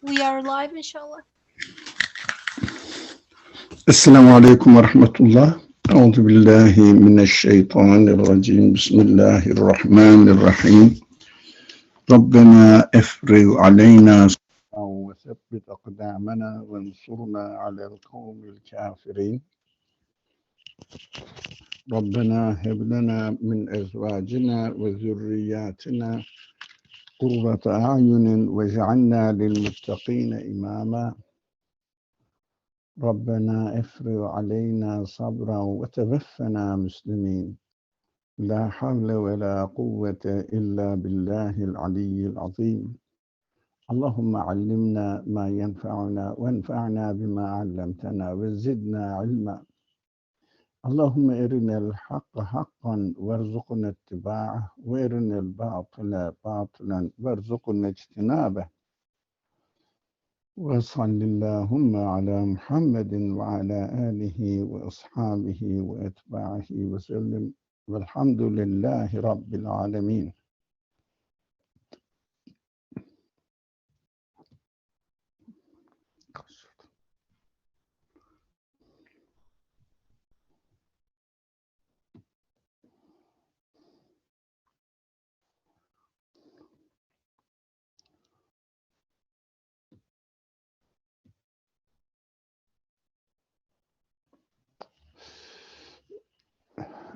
We are live, inshallah. السلام عليكم ورحمة الله. أعوذ بالله من الشيطان الرجيم. بسم الله الرحمن الرحيم. ربنا افرغ علينا صبرا وثبت أقدامنا وانصرنا على القوم الكافرين. ربنا هب لنا من أزواجنا وذرياتنا قرة أعين واجعلنا للمتقين إماما. ربنا افرغ علينا صبرا وتوفنا مسلمين. لا حول ولا قوة إلا بالله العلي العظيم. اللهم علمنا ما ينفعنا وانفعنا بما علمتنا وزدنا علما. اللهم أرنا الحق حقا وارزقنا اتباعه وأرنا الباطل باطلا وارزقنا اجتنابه. وصل اللهم على محمد وعلى آله وأصحابه وأتباعه وسلم والحمد لله رب العالمين.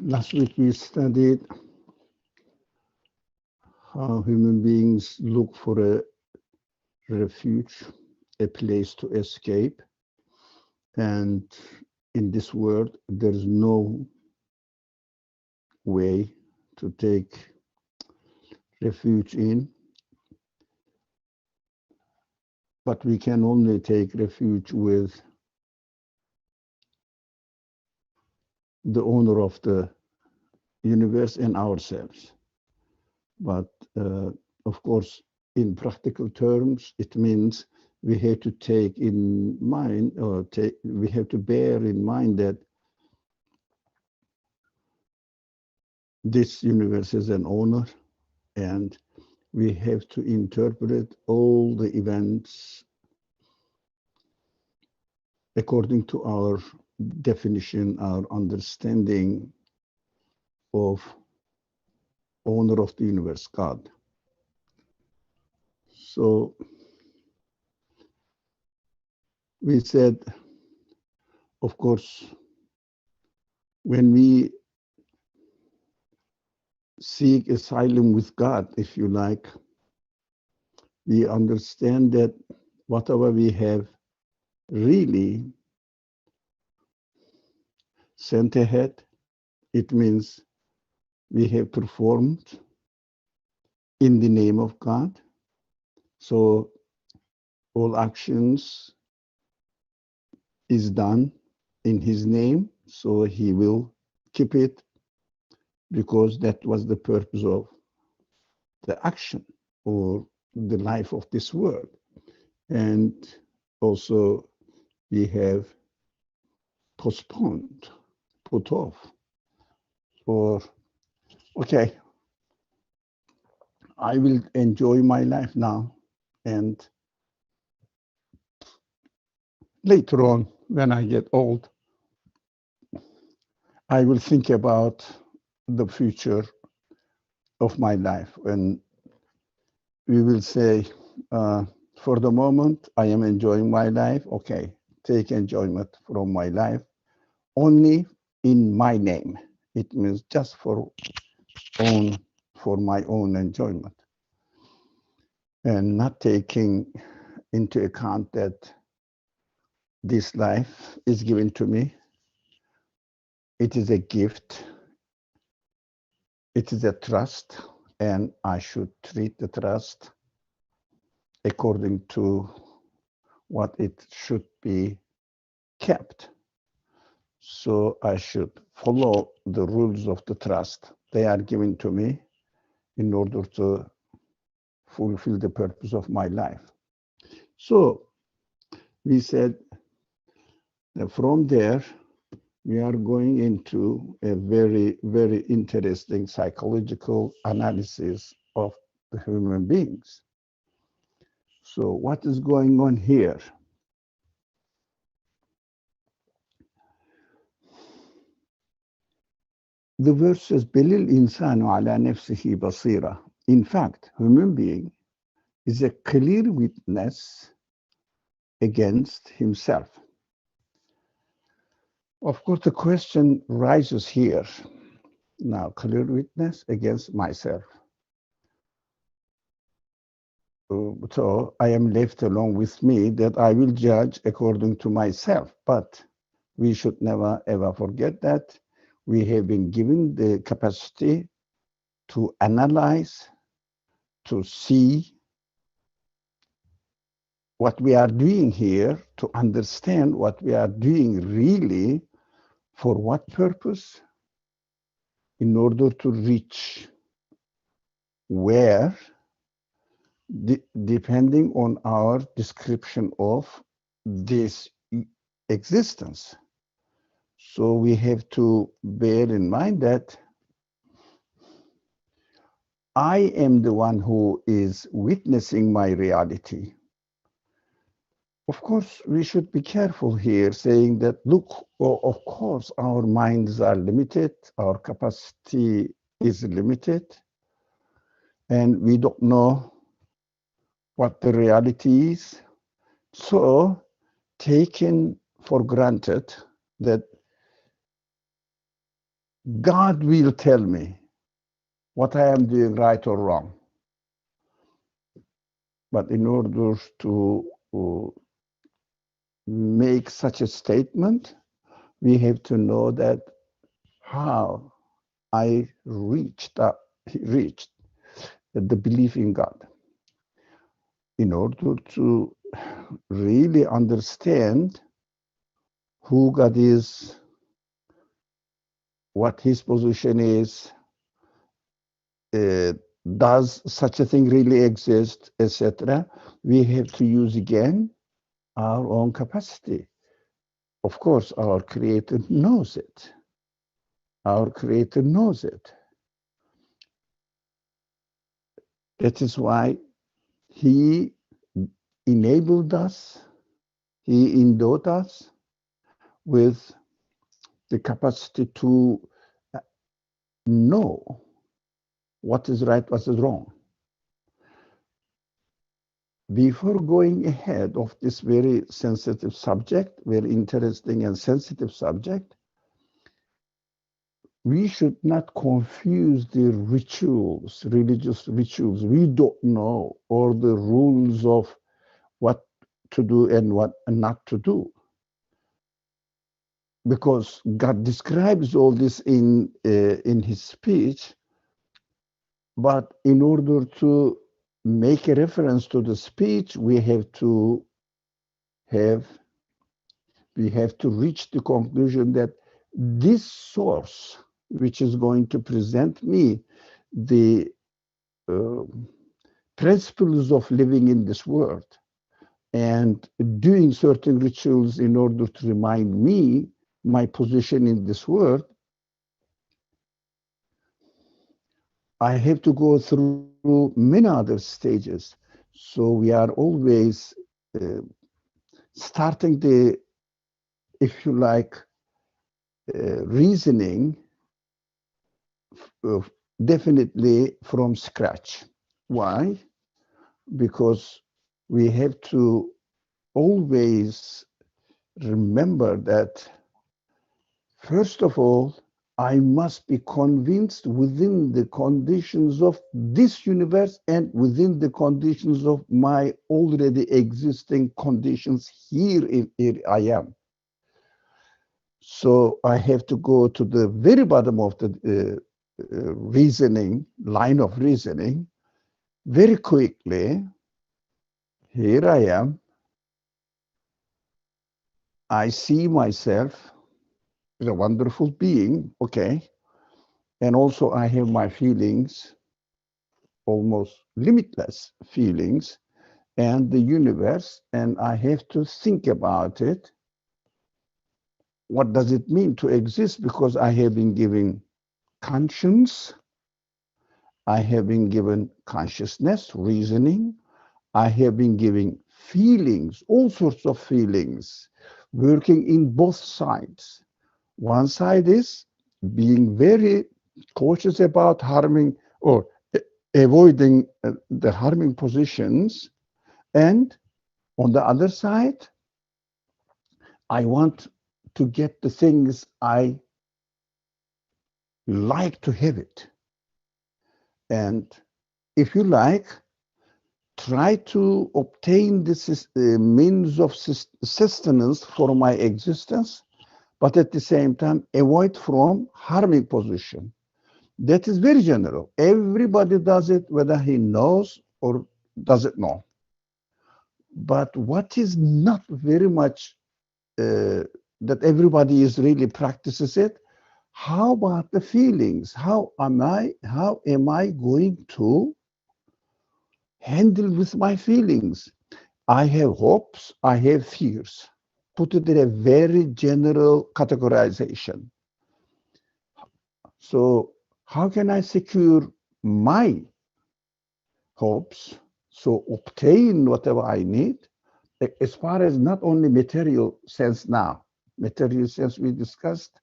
Last week we studied how human beings look for a refuge, a place to escape. And in this world, there's no way to take refuge in, but we can only take refuge with the owner of the universe and ourselves. But of course, in practical terms, it means we have to take in mind, or we have to bear in mind that this universe is an owner, and we have to interpret all the events according to our definition, our understanding of owner of the universe, God. So we said, of course, when we seek asylum with God, if you like, we understand that whatever we have really sent ahead, it means we have performed in the name of God. So all actions is done in his name, so he will keep it, because that was the purpose of the action or the life of this world. And also we have postponed, put off, or okay, I will enjoy my life now, and later on when I get old, I will think about the future of my life, and we will say, for the moment, I am enjoying my life. Okay, take enjoyment from my life only in my name. It means just for my own enjoyment, and not taking into account that this life is given to me. It is a gift. It is a trust, and I should treat the trust according to what it should be kept. So I should follow the rules of the trust. They are given to me in order to fulfill the purpose of my life. So we said that from there, we are going into a very, very interesting psychological analysis of the human beings. So what is going on here? The verse says, بل الإنسان على نفسه بصيرة. In fact, human being is a clear witness against himself. Of course, the question rises here. Now, clear witness against myself. So I am left alone with me that I will judge according to myself. But we should never ever forget that we have been given the capacity to analyze, to see what we are doing here, to understand what we are doing really, for what purpose, in order to reach where, depending on our description of this existence. So we have to bear in mind that I am the one who is witnessing my reality. Of course, we should be careful here saying that, look, of course, our minds are limited, our capacity is limited, and we don't know what the reality is. So, taken for granted that God will tell me what I am doing right or wrong. But in order to make such a statement, we have to know that how I reached the belief in God. In order to really understand who God is, what his position is, does such a thing really exist, etc., we have to use again our own capacity. Of course, our Creator knows it. Our Creator knows it. That is why he enabled us, he endowed us with the capacity to know what is right, what is wrong. Before going ahead of this very sensitive subject, very interesting and sensitive subject, we should not confuse the rituals, religious rituals we don't know, or the rules of what to do and what not to do. Because God describes all this in his speech, but in order to make a reference to the speech, we have to reach the conclusion that this source, which is going to present me the principles of living in this world and doing certain rituals in order to remind me my position in this world, I have to go through many other stages. So we are always starting the, if you like, reasoning definitely from scratch. Why? Because we have to always remember that, first of all, I must be convinced within the conditions of this universe and within the conditions of my already existing conditions here I am. So I have to go to the very bottom of the line of reasoning, very quickly. Here I am. I see myself as a wonderful being, okay? And also I have my feelings, almost limitless feelings, and the universe, and I have to think about it. What does it mean to exist? Because I have been given conscience, I have been given consciousness, reasoning, I have been giving feelings, all sorts of feelings, working in both sides. One side is being very cautious about harming or avoiding the harming positions. And on the other side, I want to get the things I like to have it. And if you like, try to obtain this means of sustenance for my existence, but at the same time, avoid from harming position. That is very general. Everybody does it, whether he knows or doesn't know. But what is not very much that everybody is really practices it, how about the feelings? How am I going to handle with my feelings? I have hopes, I have fears. Put it in a very general categorization. So how can I secure my hopes, so obtain whatever I need, as far as not only material sense now, material sense we discussed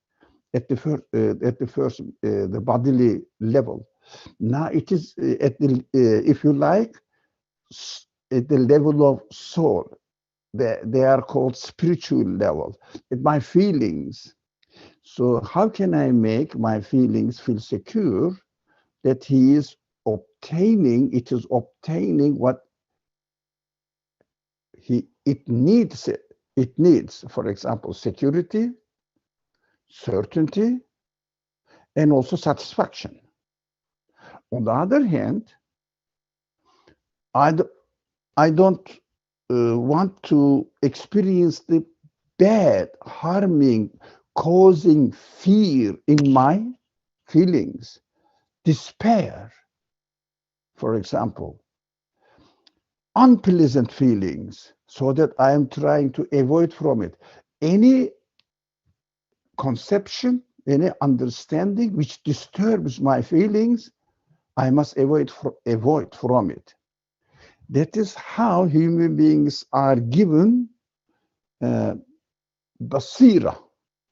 at the first the bodily level. Now it is at the if you like at the level of soul. They are called spiritual level. At my feelings. So how can I make my feelings feel secure that he is obtaining? It is obtaining what it needs. It needs, for example, security, certainty, and also satisfaction. On the other hand, I don't want to experience the bad, harming, causing fear in my feelings, despair, for example, unpleasant feelings, so that I am trying to avoid from it. Any conception, any understanding which disturbs my feelings, I must avoid from it. That is how human beings are given basira.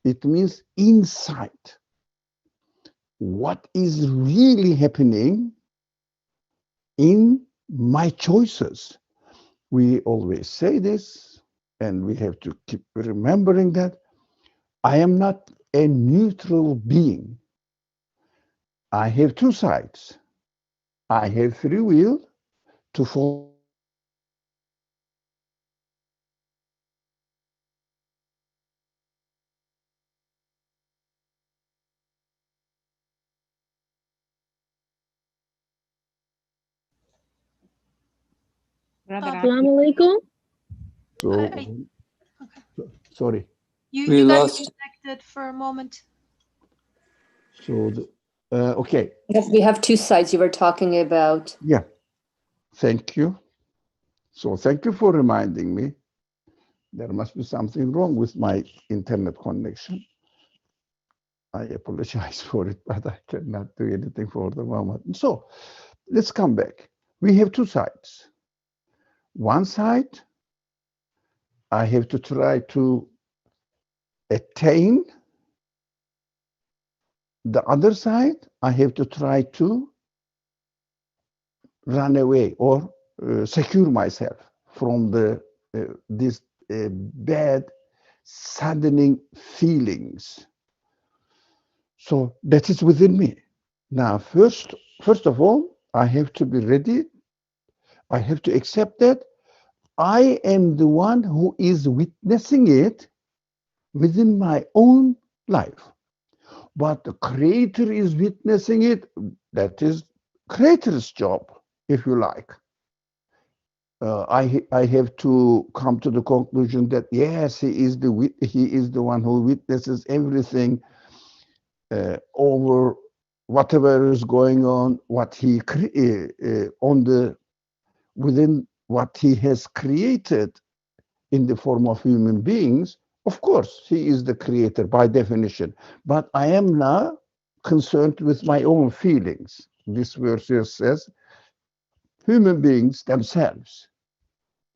It means insight. What is really happening in my choices? We always say this, and we have to keep remembering that I am not a neutral being. I have two sides. I have free will to follow Assalamu alaikum. So, sorry. You got disconnected for a moment. So, okay. Yes, we have two sides you were talking about. Yeah. Thank you. So, thank you for reminding me. There must be something wrong with my internet connection. I apologize for it, but I cannot do anything for the moment. So, let's come back. We have two sides. One side, I have to try to attain. The other side, I have to try to run away or secure myself from these bad, saddening feelings. So that is within me. Now, first of all, I have to be ready. I have to accept that I am the one who is witnessing it within my own life. But the Creator is witnessing it. That is Creator's job, if you like. I have to come to the conclusion that yes, he is the one who witnesses everything over whatever is going on, what he within what he has created in the form of human beings. Of course, he is the creator by definition. But I am now concerned with my own feelings. This verse says, human beings themselves.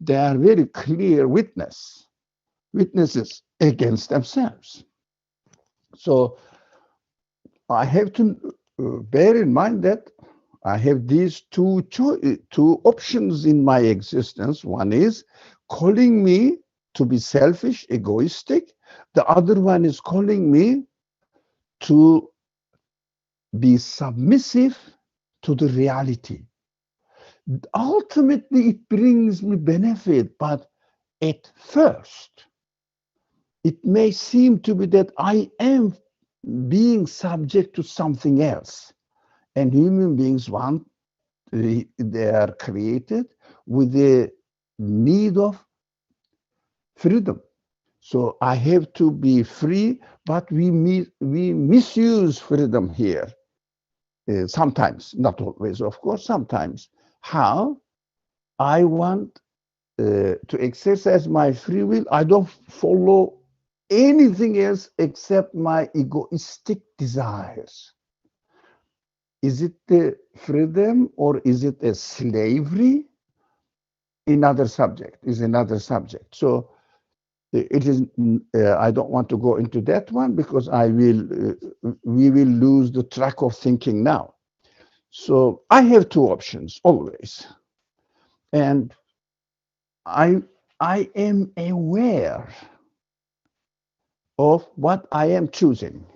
they are very clear witnesses against themselves. So I have to bear in mind that I have these two options in my existence. One is calling me to be selfish, egoistic. The other one is calling me to be submissive to the reality. Ultimately, it brings me benefit, but at first, it may seem to be that I am being subject to something else. And human beings want, they are created with the need of freedom. So I have to be free, but we misuse freedom here. Sometimes, not always, of course, sometimes. How? I want to exercise my free will. I don't follow anything else except my egoistic desires. Is it the freedom or is it a slavery? Another subject is another subject. So it is. I don't want to go into that one because we will lose the track of thinking now. So I have two options always, and I am aware of what I am choosing.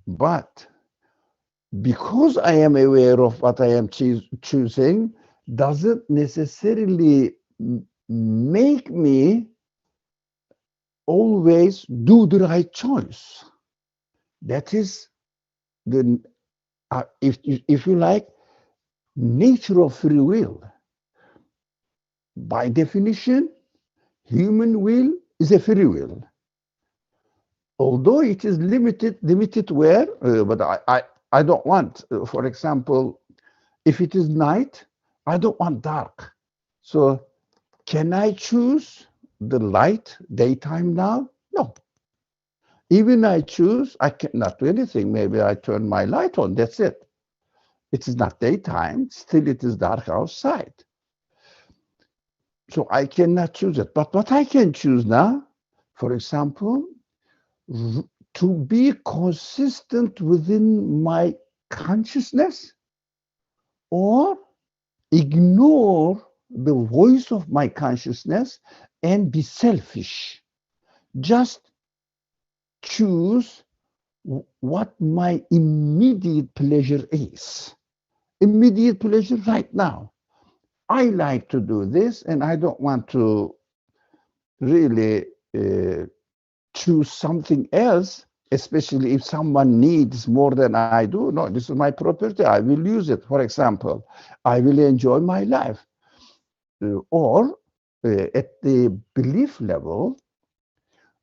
But because I am aware of what I am choosing, doesn't necessarily make me always do the right choice. That is the, if you like, nature of free will. By definition, human will is a free will. Although it is limited where, but I don't want, for example, if it is night, I don't want dark. So can I choose the light daytime now? No. Even I choose, I cannot do anything. Maybe I turn my light on, that's it. It is not daytime, still it is dark outside. So I cannot choose it. But what I can choose now, for example, to be consistent within my consciousness or ignore the voice of my consciousness and be selfish. Just choose what my immediate pleasure is. Immediate pleasure right now. I like to do this and I don't want to really choose something else, especially if someone needs more than I do. No, this is my property. I will use it. For example, I will enjoy my life. Or at the belief level,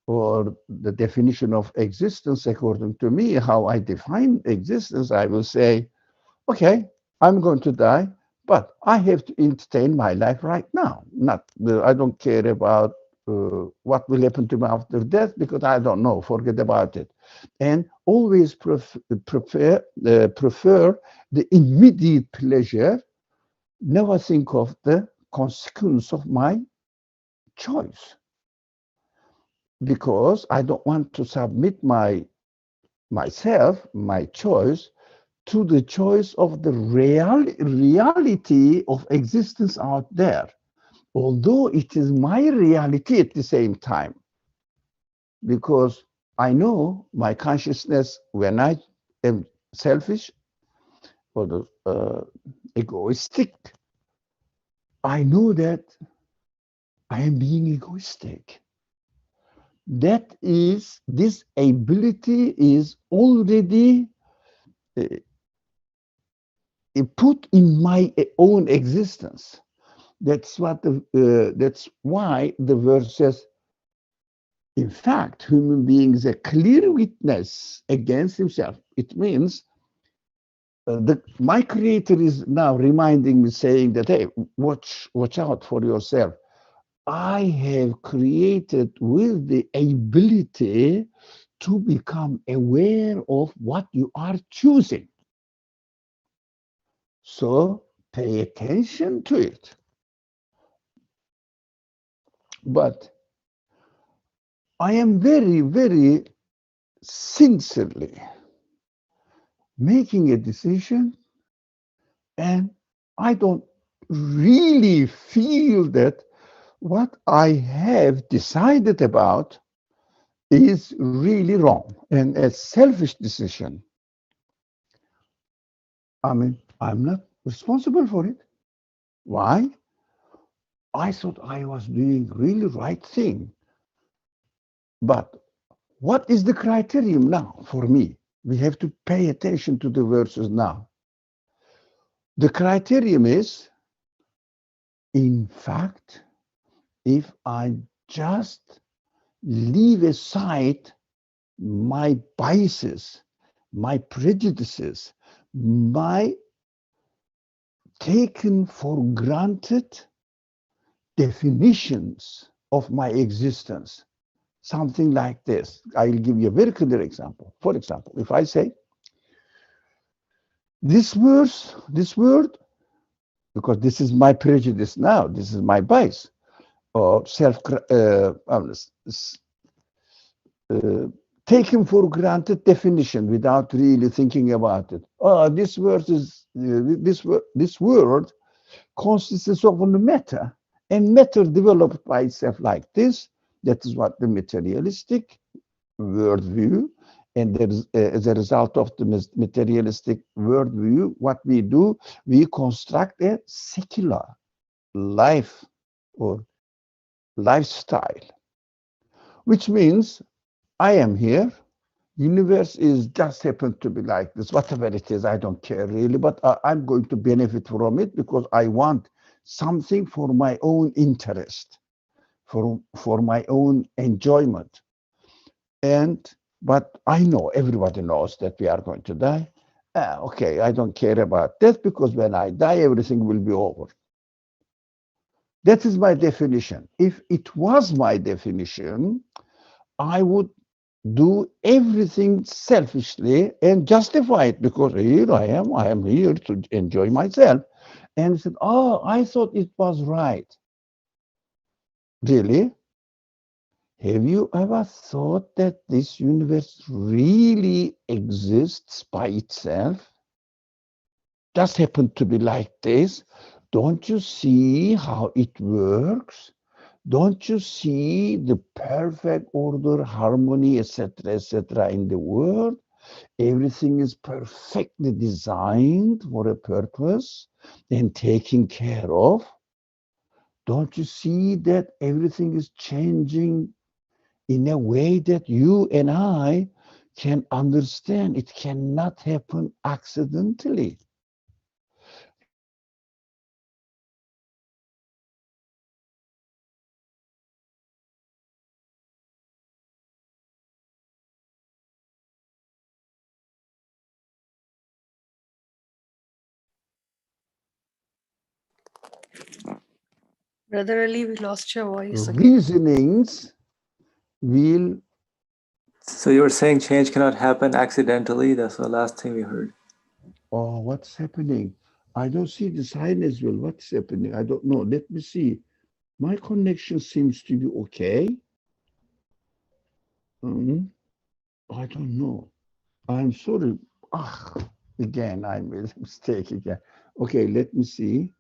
or the definition of existence, according to me, how I define existence, I will say, okay, I'm going to die, but I have to entertain my life right now. I don't care about what will happen to me after death because I don't know. Forget about it, and always prefer the immediate pleasure. Never think of the consequence of my choice because I don't want to submit myself, my choice, to the choice of the reality of existence out there, although it is my reality at the same time. Because I know my consciousness, when I am selfish or egoistic, I know that I am being egoistic. That is, this ability is already put in my own existence. That's why the verse says, in fact, human being is a clear witness against himself. It means my creator is now reminding me, saying that, hey, watch out for yourself. I have created with the ability to become aware of what you are choosing. So pay attention to it. But I am very, very sincerely making a decision, and I don't really feel that what I have decided about is really wrong and a selfish decision. I mean, I'm not responsible for it. Why? I thought I was doing really right thing. But what is the criterion now for me? We have to pay attention to the verses now. The criterion is, in fact, if I just leave aside my biases, my prejudices, my taken for granted definitions of my existence, something like this. I'll give you a very clear example. For example, if I say, this word, because this is my prejudice now, this is my bias, or taken for granted definition without really thinking about it. Oh, this word is this word consists of a matter, and matter developed by itself like this. That is what the materialistic worldview, and there is, as a result of the materialistic worldview, what we do, we construct a secular life or lifestyle, which means I am here. Universe is just happened to be like this. Whatever it is, I don't care really, but I'm going to benefit from it because I want something for my own interest, for my own enjoyment. But I know, everybody knows that we are going to die. Okay, I don't care about death because when I die, everything will be over. That is my definition. If it was my definition, I would do everything selfishly and justify it because here I am here to enjoy myself. And said, oh, I thought it was right. Really? Have you ever thought that this universe really exists by itself? Just happened to be like this. Don't you see how it works? Don't you see the perfect order, harmony, etc., in the world? Everything is perfectly designed for a purpose and taken care of. Don't you see that everything is changing in a way that you and I can understand? It cannot happen accidentally. Brother Ali, we lost your voice again. Reasonings will. So you were saying change cannot happen accidentally? That's the last thing we heard. Oh, what's happening? I don't see the sign as well. What's happening? I don't know. Let me see. My connection seems to be okay. I don't know. I'm sorry. Again, I made a mistake again. Okay, let me see.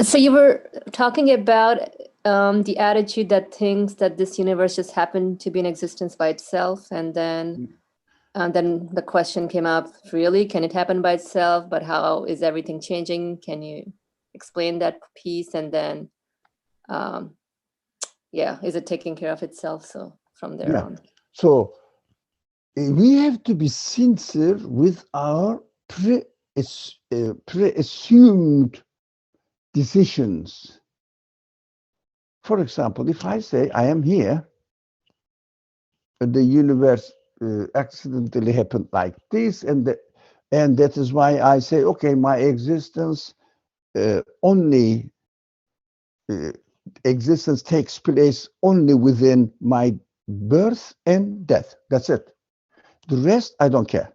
So you were talking about the attitude that thinks that this universe just happened to be in existence by itself, and then the question came up: really, can it happen by itself? But how is everything changing? Can you explain that piece? And then, yeah, is it taking care of itself? So from there on. So we have to be sincere with our pre-assumed decisions. For example, if I say I am here, the universe accidentally happened like this, and that is why I say, okay, my existence only existence takes place only within my birth and death. That's it. The rest, I don't care.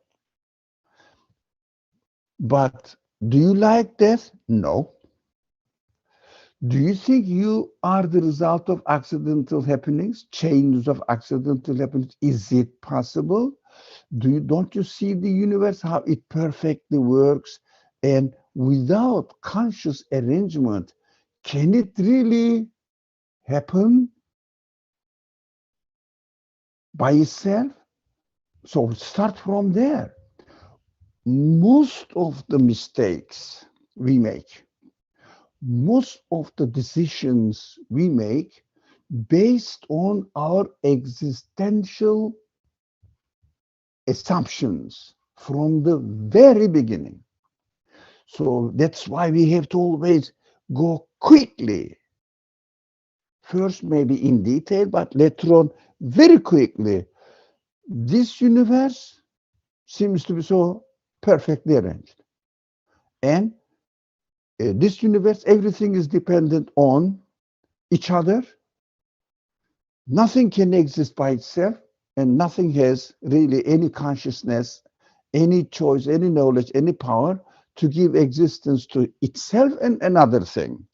But do you like death? No. Do you think you are the result of accidental happenings, chains of accidental happenings? Is it possible? Don't you see the universe, how it perfectly works? And without conscious arrangement, can it really happen by itself? So start from there. Most of the mistakes we make, most of the decisions we make based on our existential assumptions from the very beginning. So that's why we have to always go quickly. First, maybe in detail, but later on, very quickly. This universe seems to be so perfectly arranged. And this universe, everything is dependent on each other. Nothing can exist by itself, and nothing has really any consciousness, any choice, any knowledge, any power to give existence to itself and another thing.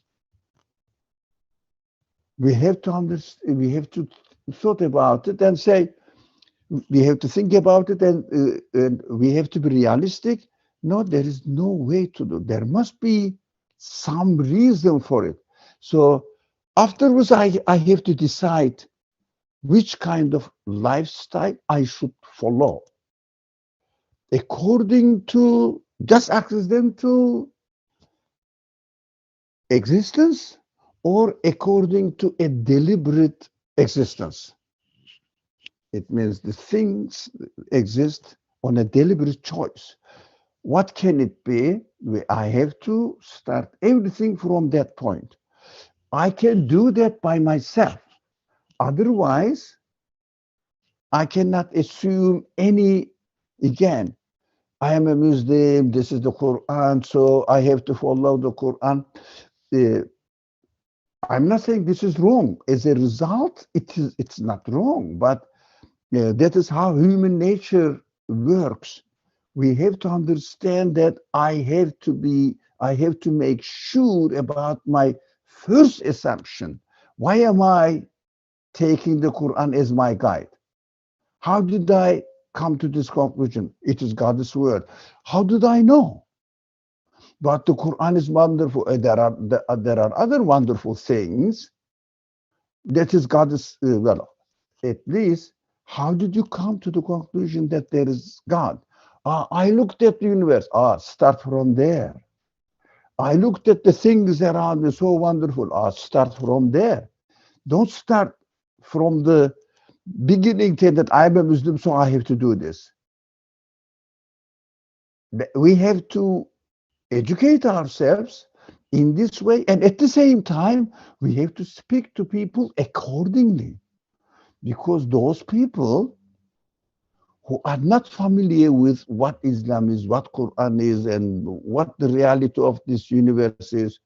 We have to understand, we have to thought about it and say, we have to think about it, and we have to be realistic. No, there is no way to do. There must be some reason for it. So afterwards, I have to decide which kind of lifestyle I should follow according to just accidental existence or according to a deliberate existence. It means the things exist on a deliberate choice. What can it be? I have to start everything from that point. I can do that by myself. Otherwise, I cannot assume any, again, I am a Muslim, this is the Quran, so I have to follow the Quran. I'm not saying this is wrong. As a result, it's not wrong, but that is how human nature works. We have to understand that I have to make sure about my first assumption. Why am I taking the Quran as my guide? How did I come to this conclusion? It is God's word. How did I know? But the Quran is wonderful. There are other wonderful things. That is God's, well, at least, how did you come to the conclusion that there is God? I looked at the universe. Start from there. I looked at the things around me, so wonderful. Start from there. Don't start from the beginning that I'm a Muslim, so I have to do this. We have to educate ourselves in this way, and at the same time, we have to speak to people accordingly, because those people who are not familiar with what Islam is, what Quran is, and what the reality of this universe is,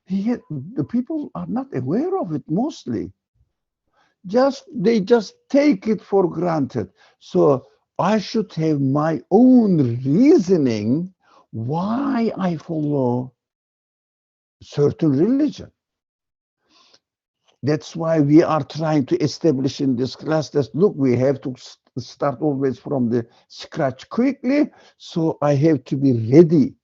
the people are not aware of it mostly. They just take it for granted. So I should have my own reasoning why I follow certain religion. That's why we are trying to establish in this class that, look, we have to start always from the scratch quickly. So I have to be ready.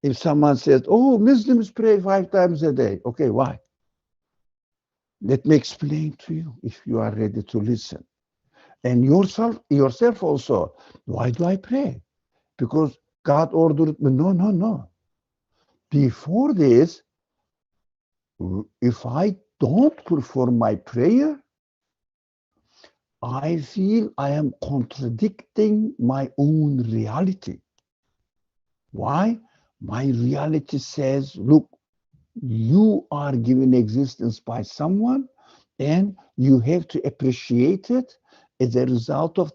If someone says, oh, Muslims pray 5 times a day. Okay, why? Let me explain to you if you are ready to listen. And yourself also. Why do I pray? Because God ordered me. No. Before this, if I don't perform my prayer, I feel I am contradicting my own reality. Why? My reality says, look, you are given existence by someone, and you have to appreciate it. As a result of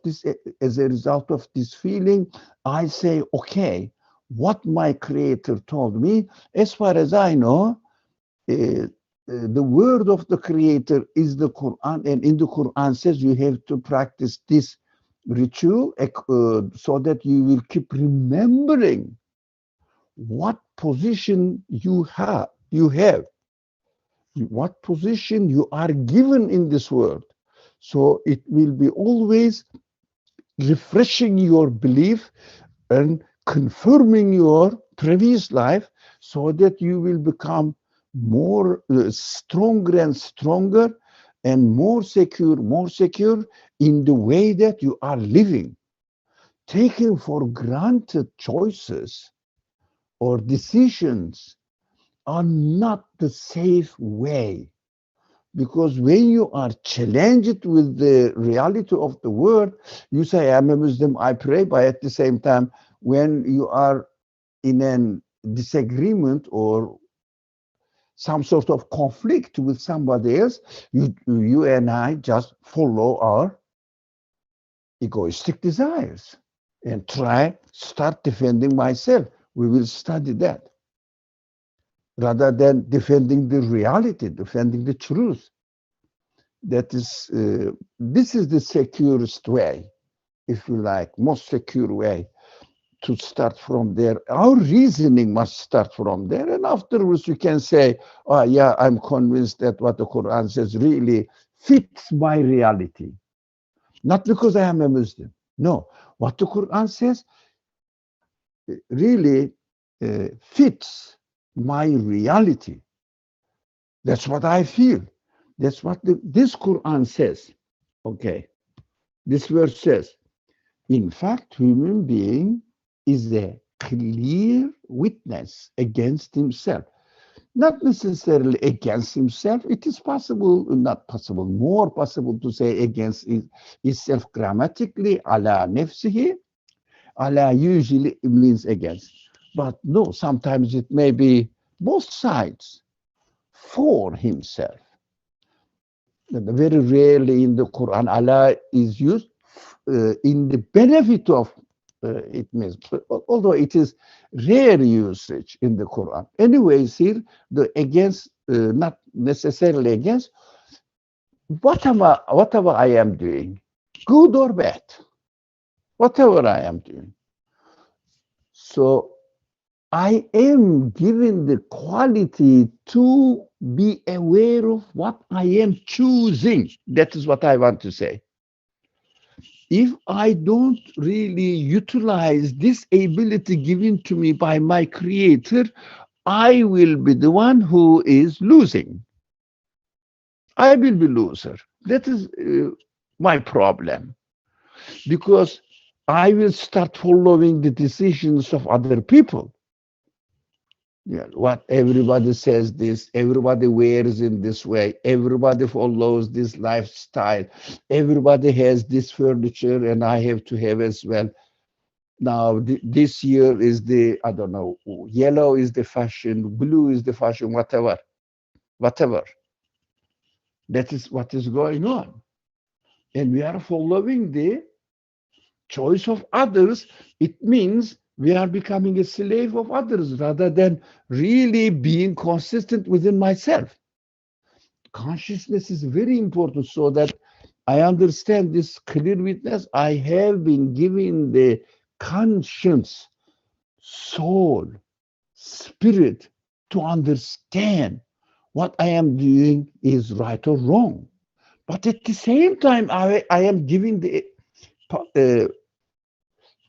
this feeling, I say, okay, what my creator told me, as far as I know, the word of the creator is the Quran, and in the Quran says you have to practice this ritual so that you will keep remembering what position you have, what position you are given in this world. So it will be always refreshing your belief and confirming your previous life, so that you will become more stronger and stronger, and more secure in the way that you are living. Taking for granted choices or decisions are not the safe way, because when you are challenged with the reality of the world, you say, I'm a Muslim, I pray, but at the same time, when you are in a disagreement or some sort of conflict with somebody else, you and I just follow our egoistic desires and start defending myself. We will study that rather than defending the reality, defending the truth. That is, this is the securest way, if you like, most secure way to start from there. Our reasoning must start from there, and afterwards you can say, oh yeah, I'm convinced that what the Quran says really fits my reality. Not because I am a Muslim. No, what the Quran says really fits my reality. That's what I feel. That's what this Quran says. Okay, this verse says, in fact, human being is a clear witness against himself. Not necessarily against himself. It is possible, not possible, more possible to say against itself grammatically, ala nefsihi. Ala usually means against. But no, sometimes it may be both sides, for himself. Very rarely in the Quran, Allah is used in the benefit of it means, although it is rare usage in the Quran. Anyways, here the against, not necessarily against, whatever I am doing, good or bad, whatever I am doing. So I am given the quality to be aware of what I am choosing. That is what I want to say. If I don't really utilize this ability given to me by my Creator, I will be the one who is losing. I will be loser. That is my problem, because I will start following the decisions of other people. Yeah, what everybody says this, everybody wears in this way, everybody follows this lifestyle, everybody has this furniture and I have to have as well. Now, this year is the, I don't know, yellow is the fashion, blue is the fashion, whatever. That is what is going on. And we are following the choice of others. It means we are becoming a slave of others rather than really being consistent within myself. Consciousness is very important, so that I understand this clear witness. I have been given the conscience, soul, spirit to understand what I am doing is right or wrong. But at the same time, I am giving the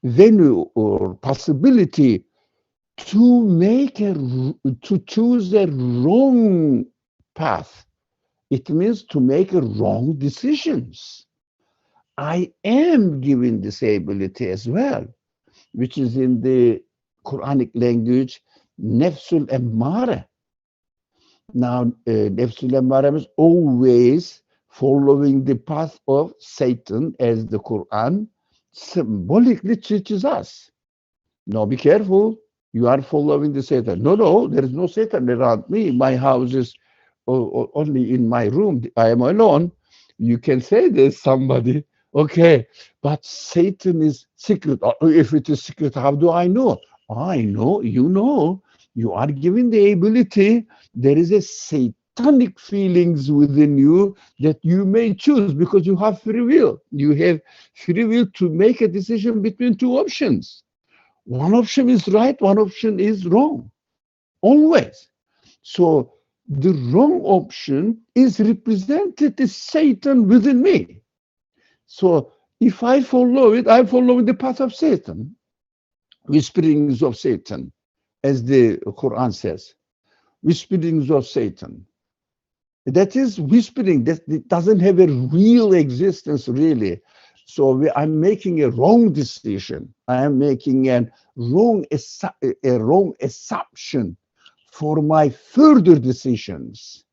venue or possibility to choose a wrong path. It means to make wrong decisions. I am given this ability as well, which is in the Quranic language, nefsul emmare. Now, nefsul emmare is always following the path of Satan, as the Quran symbolically teaches us. Now, be careful. You are following the Satan. No, there is no Satan around me. My house is only in my room. I am alone. You can say there's somebody. Okay, but Satan is secret. If it is secret, how do I know? I know, you know. You are given the ability. There is a satanic feelings within you that you may choose, because you have free will. You have free will to make a decision between two options. One option is right, one option is wrong, always. So the wrong option is represented as Satan within me. So if I follow it, I follow the path of Satan, whisperings of Satan, as the Quran says, whisperings of Satan. That is whispering, that it doesn't have a real existence, really. So I'm making a wrong decision. I am making a wrong assumption for my further decisions.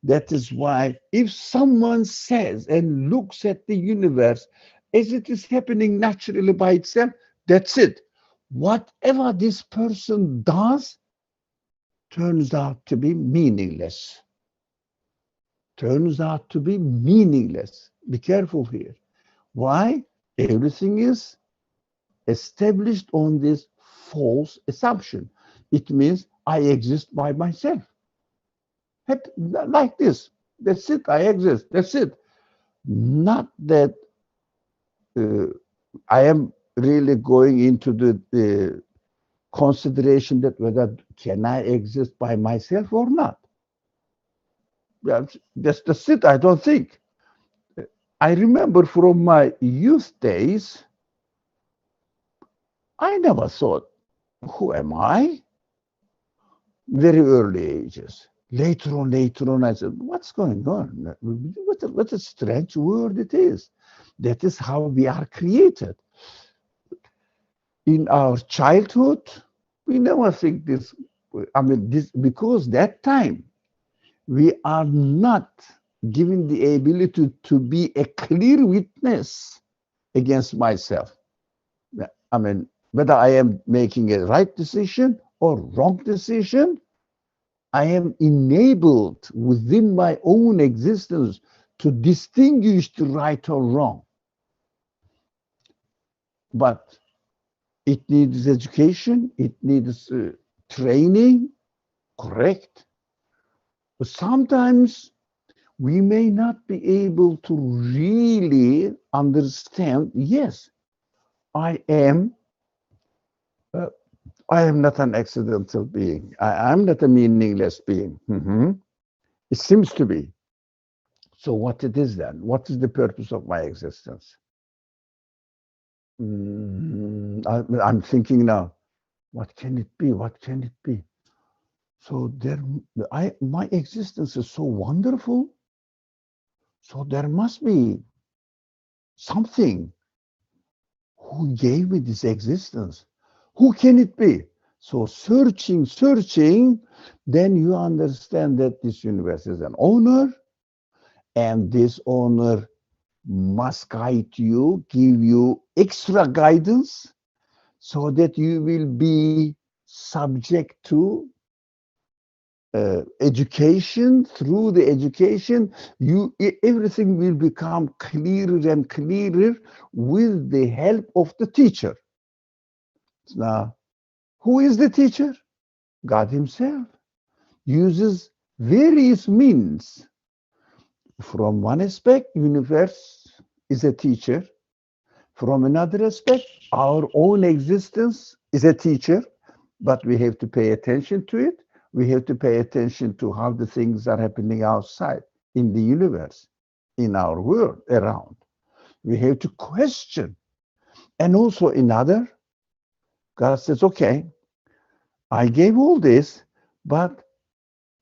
That is why if someone says and looks at the universe as it is happening naturally by itself, that's it. Whatever this person does turns out to be meaningless. Turns out to be meaningless. Be careful here. Why? Everything is established on this false assumption. It means I exist by myself. Like this. That's it. I exist. That's it. Not that I am really going into the consideration that whether can I exist by myself or not. That's it. I don't think. I remember from my youth days, I never thought, who am I? Very early ages. Later on, I said, what's going on? What a strange word it is. That is how we are created. In our childhood, we never think this. I mean, this because that time we are not given the ability to be a clear witness against myself. I mean, whether I am making a right decision or wrong decision, I am enabled within my own existence to distinguish the right or wrong. But it needs education, it needs training, correct. But sometimes we may not be able to really understand, yes, I am not an accidental being. I'm not a meaningless being. It seems to be. So what it is then? What is the purpose of my existence? I'm thinking now, what can it be? What can it be? So my existence is so wonderful. So there must be something who gave me this existence. Who can it be? So searching, then you understand that this universe is an owner, and this owner must guide you, give you extra guidance so that you will be subject to education. Through the education, everything will become clearer and clearer with the help of the teacher. Now, who is the teacher? God himself uses various means. From one aspect, universe is a teacher. From another aspect, our own existence is a teacher, but we have to pay attention to it. We have to pay attention to how the things are happening outside, in the universe, in our world, around. We have to question. And also another, God says, okay, I gave all this, but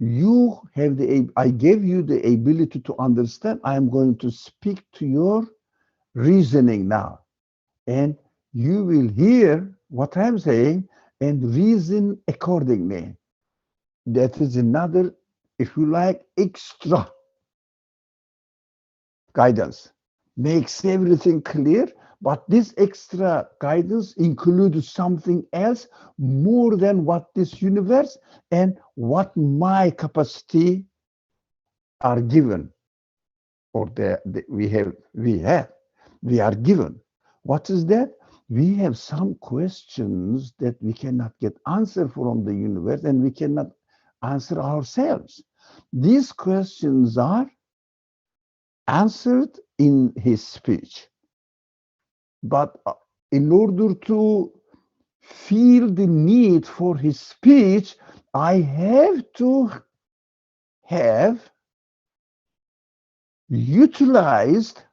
I gave you the ability to understand. I am going to speak to your reasoning now. And you will hear what I'm saying and reason accordingly. That is another, if you like, extra guidance. Makes everything clear, but this extra guidance includes something else more than what this universe and what my capacity are given, or we are given. What is that? We have some questions that we cannot get answer from the universe, and we cannot answer ourselves. These questions are answered in his speech. But in order to feel the need for his speech, I have to have utilized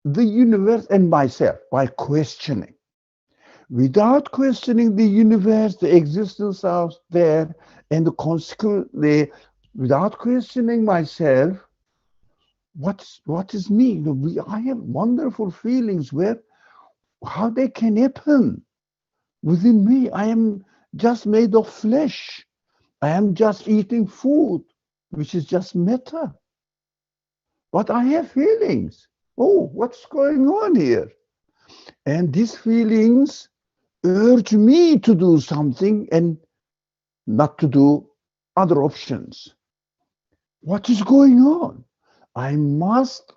the universe and myself by questioning. Without questioning the universe, the existence out there, and consequently, without questioning myself, what is me? I have wonderful feelings where how they can happen within me. I am just made of flesh. I am just eating food, which is just matter. But I have feelings. Oh, what's going on here? And these feelings urge me to do something and not to do other options. What is going on? I must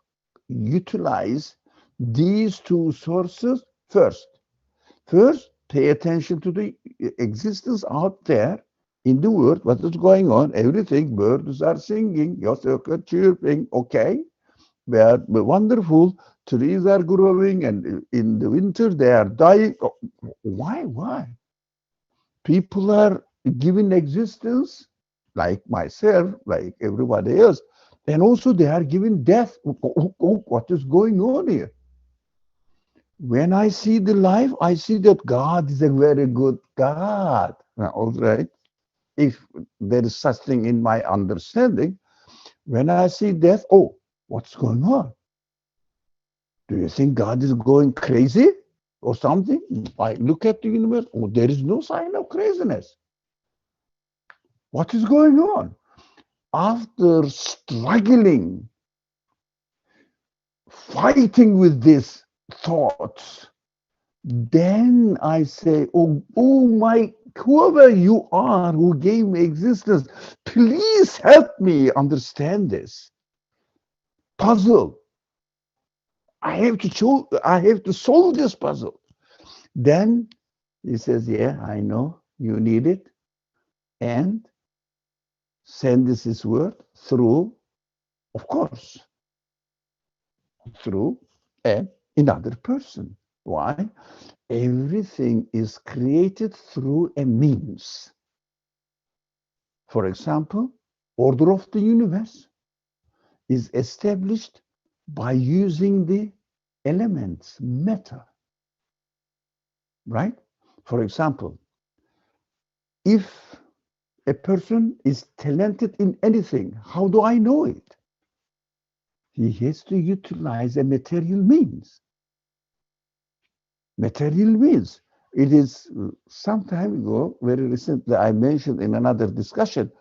utilize these two sources first. First, pay attention to the existence out there in the world, what is going on, everything, birds are singing, your circle chirping, okay, they're wonderful, trees are growing, and in the winter they are dying. Oh, why? Why? People are given existence, like myself, like everybody else, and also they are given death. What is going on here? When I see the life, I see that God is a very good God. All right. If there is such thing in my understanding, when I see death, oh, what's going on? Do you think God is going crazy or something? I look at the universe, oh, there is no sign of craziness. What is going on? After struggling, fighting with these thoughts, then I say, oh my, whoever you are who gave me existence, please help me understand this puzzle. I have to solve this puzzle. Then he says, yeah, I know you need it. And send this his word through, of course, through another person. Why? Everything is created through a means. For example, order of the universe is established by using the elements, matter, right? For example, if a person is talented in anything, how do I know it? He has to utilize a material means. Material means. It is some time ago, very recently, I mentioned in another discussion,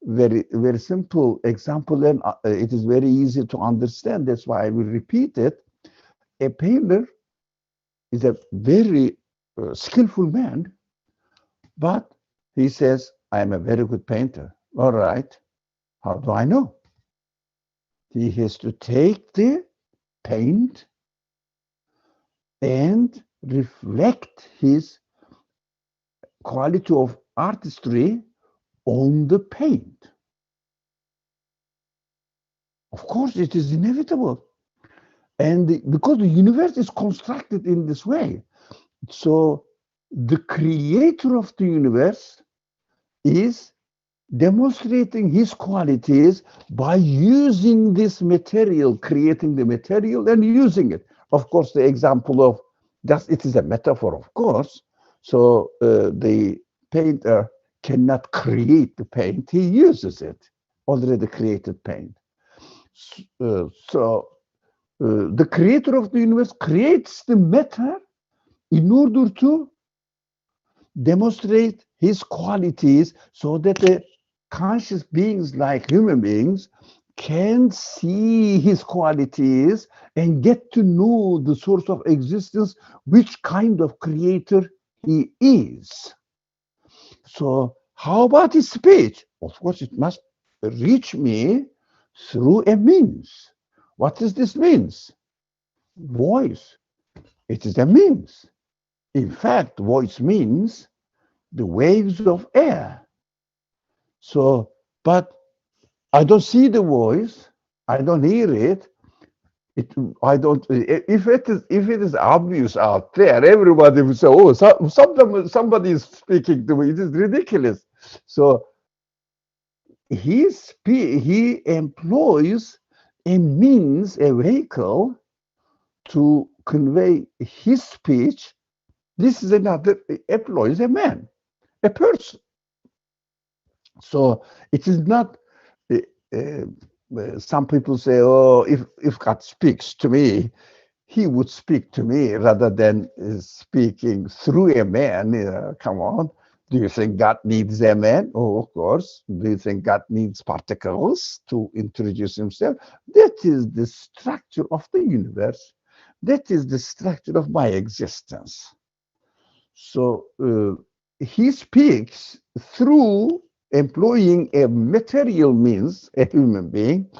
very simple example, and it is very easy to understand. That's why I will repeat it. A painter is a very skillful man, but he says, I am a very good painter. All right. How do I know? He has to take the paint and reflect his quality of artistry on the paint. Of course, it is inevitable. And because the universe is constructed in this way, so the creator of the universe is demonstrating his qualities by using this material, creating the material and using it. Of course, the example of just, it is a metaphor, of course. So the painter cannot create the paint, he uses it, already created paint. The creator of the universe creates the matter in order to demonstrate his qualities so that the conscious beings like human beings can see his qualities and get to know the source of existence, which kind of creator he is. So how about his speech? Of course, it must reach me through a means. What is this means? Voice. It is a means. In fact, voice means the waves of air. So, but I don't see the voice, I don't hear it, I don't. If it is obvious out there, everybody will say, "Oh, somebody is speaking to me." It is ridiculous. So he employs a means, a vehicle to convey his speech. This is another employs a man, a person. So it is not. Uh, some people say, "Oh, if God speaks to me, He would speak to me rather than speaking through a man." Come on. Do you think God needs a man? Oh, of course. Do you think God needs particles to introduce himself? That is the structure of the universe. That is the structure of my existence. So he speaks through employing a material means, a human being,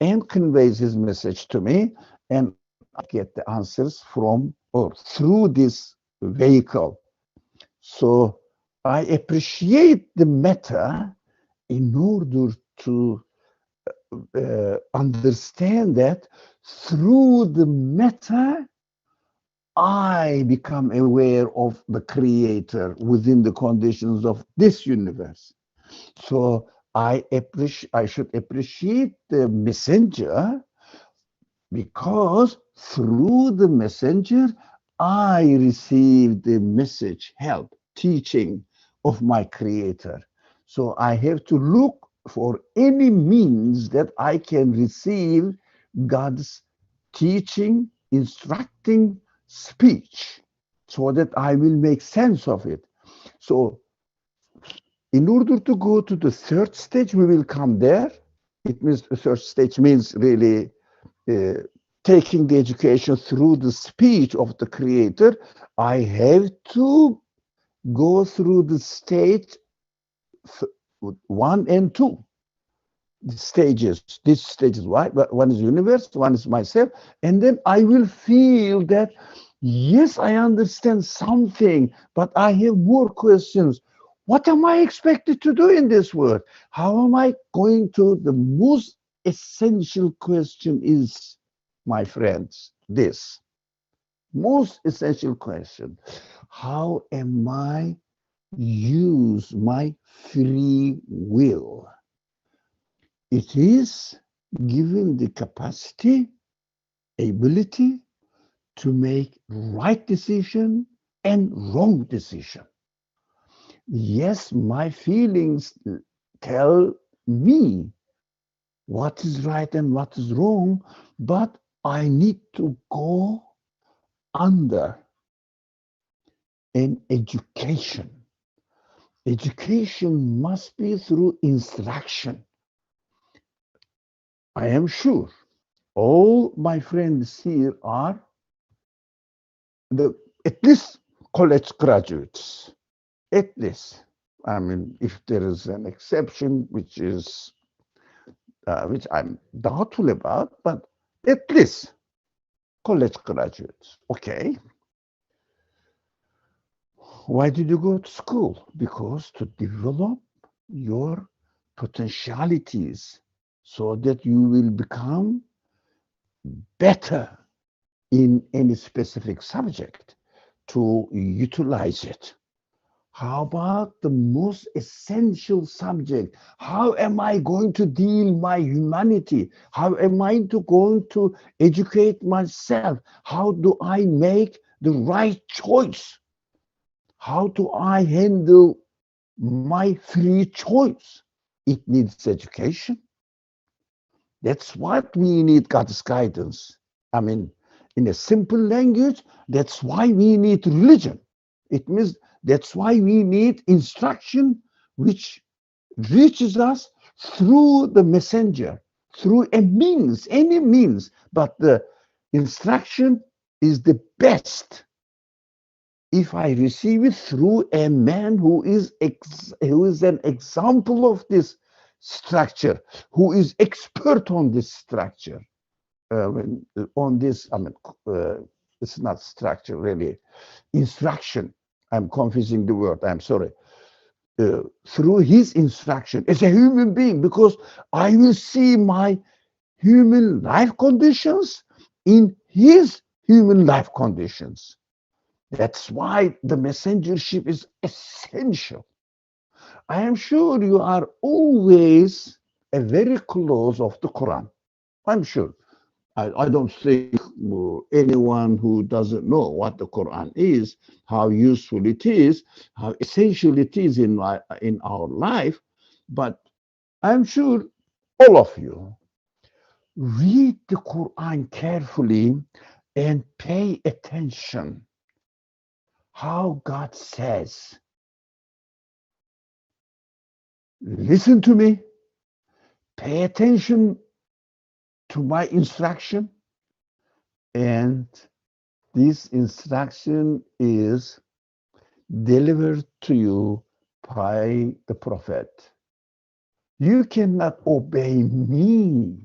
and conveys his message to me, and I get the answers from or through this vehicle. So I appreciate the matter in order to understand that through the matter I become aware of the creator within the conditions of this universe. So I should appreciate the messenger because through the messenger I receive the message, help, teaching of my creator. So I have to look for any means that I can receive God's teaching, instructing speech so that I will make sense of it. So in order to go to the third stage, we will come there. It means the third stage means really uh, taking the education through the speech of the creator. I have to go through the stage 1 and 2 stages. This stage is why, but one is universe, one is myself, and then I will feel that yes, I understand something, but I have more questions. What am I expected to do in this world? How am I going to? The most essential question is, my friends, this most essential question: how am I use my free will? It is given the capacity, ability to make right decision and wrong decision. Yes, my feelings tell me what is right and what is wrong, but I need to go under an education. Education must be through instruction. I am sure all my friends here are at least college graduates. At least. I mean, if there is an exception, which I'm doubtful about, but at least college graduates. Okay. Why did you go to school? Because to develop your potentialities so that you will become better in any specific subject, to utilize it. How about the most essential subject? How am I going to deal my humanity? How am I going to educate myself? How do I make the right choice? How do I handle my free choice? It needs education. That's what we need God's guidance. I mean, in a simple language, that's why we need religion. It means that's why we need instruction which reaches us through the messenger, through a means, any means. But the instruction is the best if I receive it through a man who is an example of this structure, who is expert on this structure. On this, I mean, it's not structure really, instruction. I'm confusing the word. I'm sorry. Through his instruction as a human being, because I will see my human life conditions in his human life conditions. That's why the messengership is essential. I am sure you are always a very close of the Quran. I'm sure. I don't think anyone who doesn't know what the Quran is, how useful it is, how essential it is in our life, but I'm sure all of you read the Quran carefully and pay attention how God says, listen to me, pay attention to my instruction, and this instruction is delivered to you by the prophet. You cannot obey me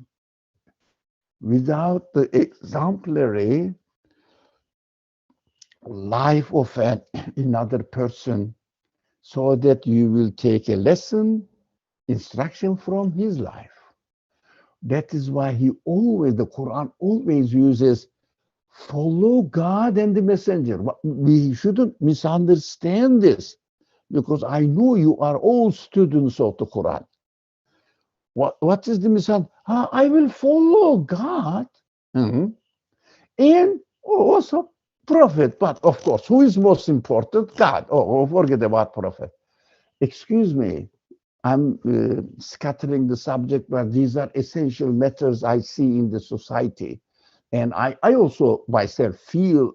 without the exemplary life of another person, so that you will take a lesson, instruction from his life. That is why the Quran always uses follow God and the messenger. We shouldn't misunderstand this, because I know you are all students of the Quran. What is the misunderstanding? I will follow God, and also prophet. But of course, who is most important? God. Forget about prophet. Excuse me, I'm scattering the subject, but these are essential matters I see in the society. And I also myself feel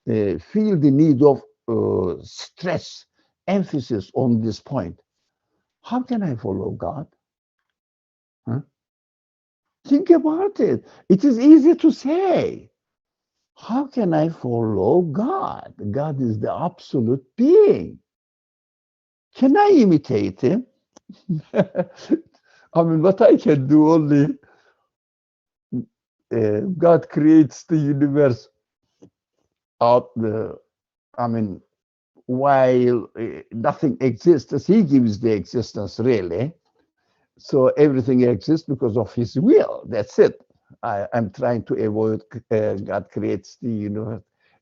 the need of stress, emphasis on this point. How can I follow God? Huh? Think about it. It is easy to say. How can I follow God? God is the absolute being. Can I imitate him? I mean, what I can do only, God creates the universe out the, I mean, while nothing exists, he gives the existence really. So everything exists because of his will. That's it. I'm trying to avoid God creates the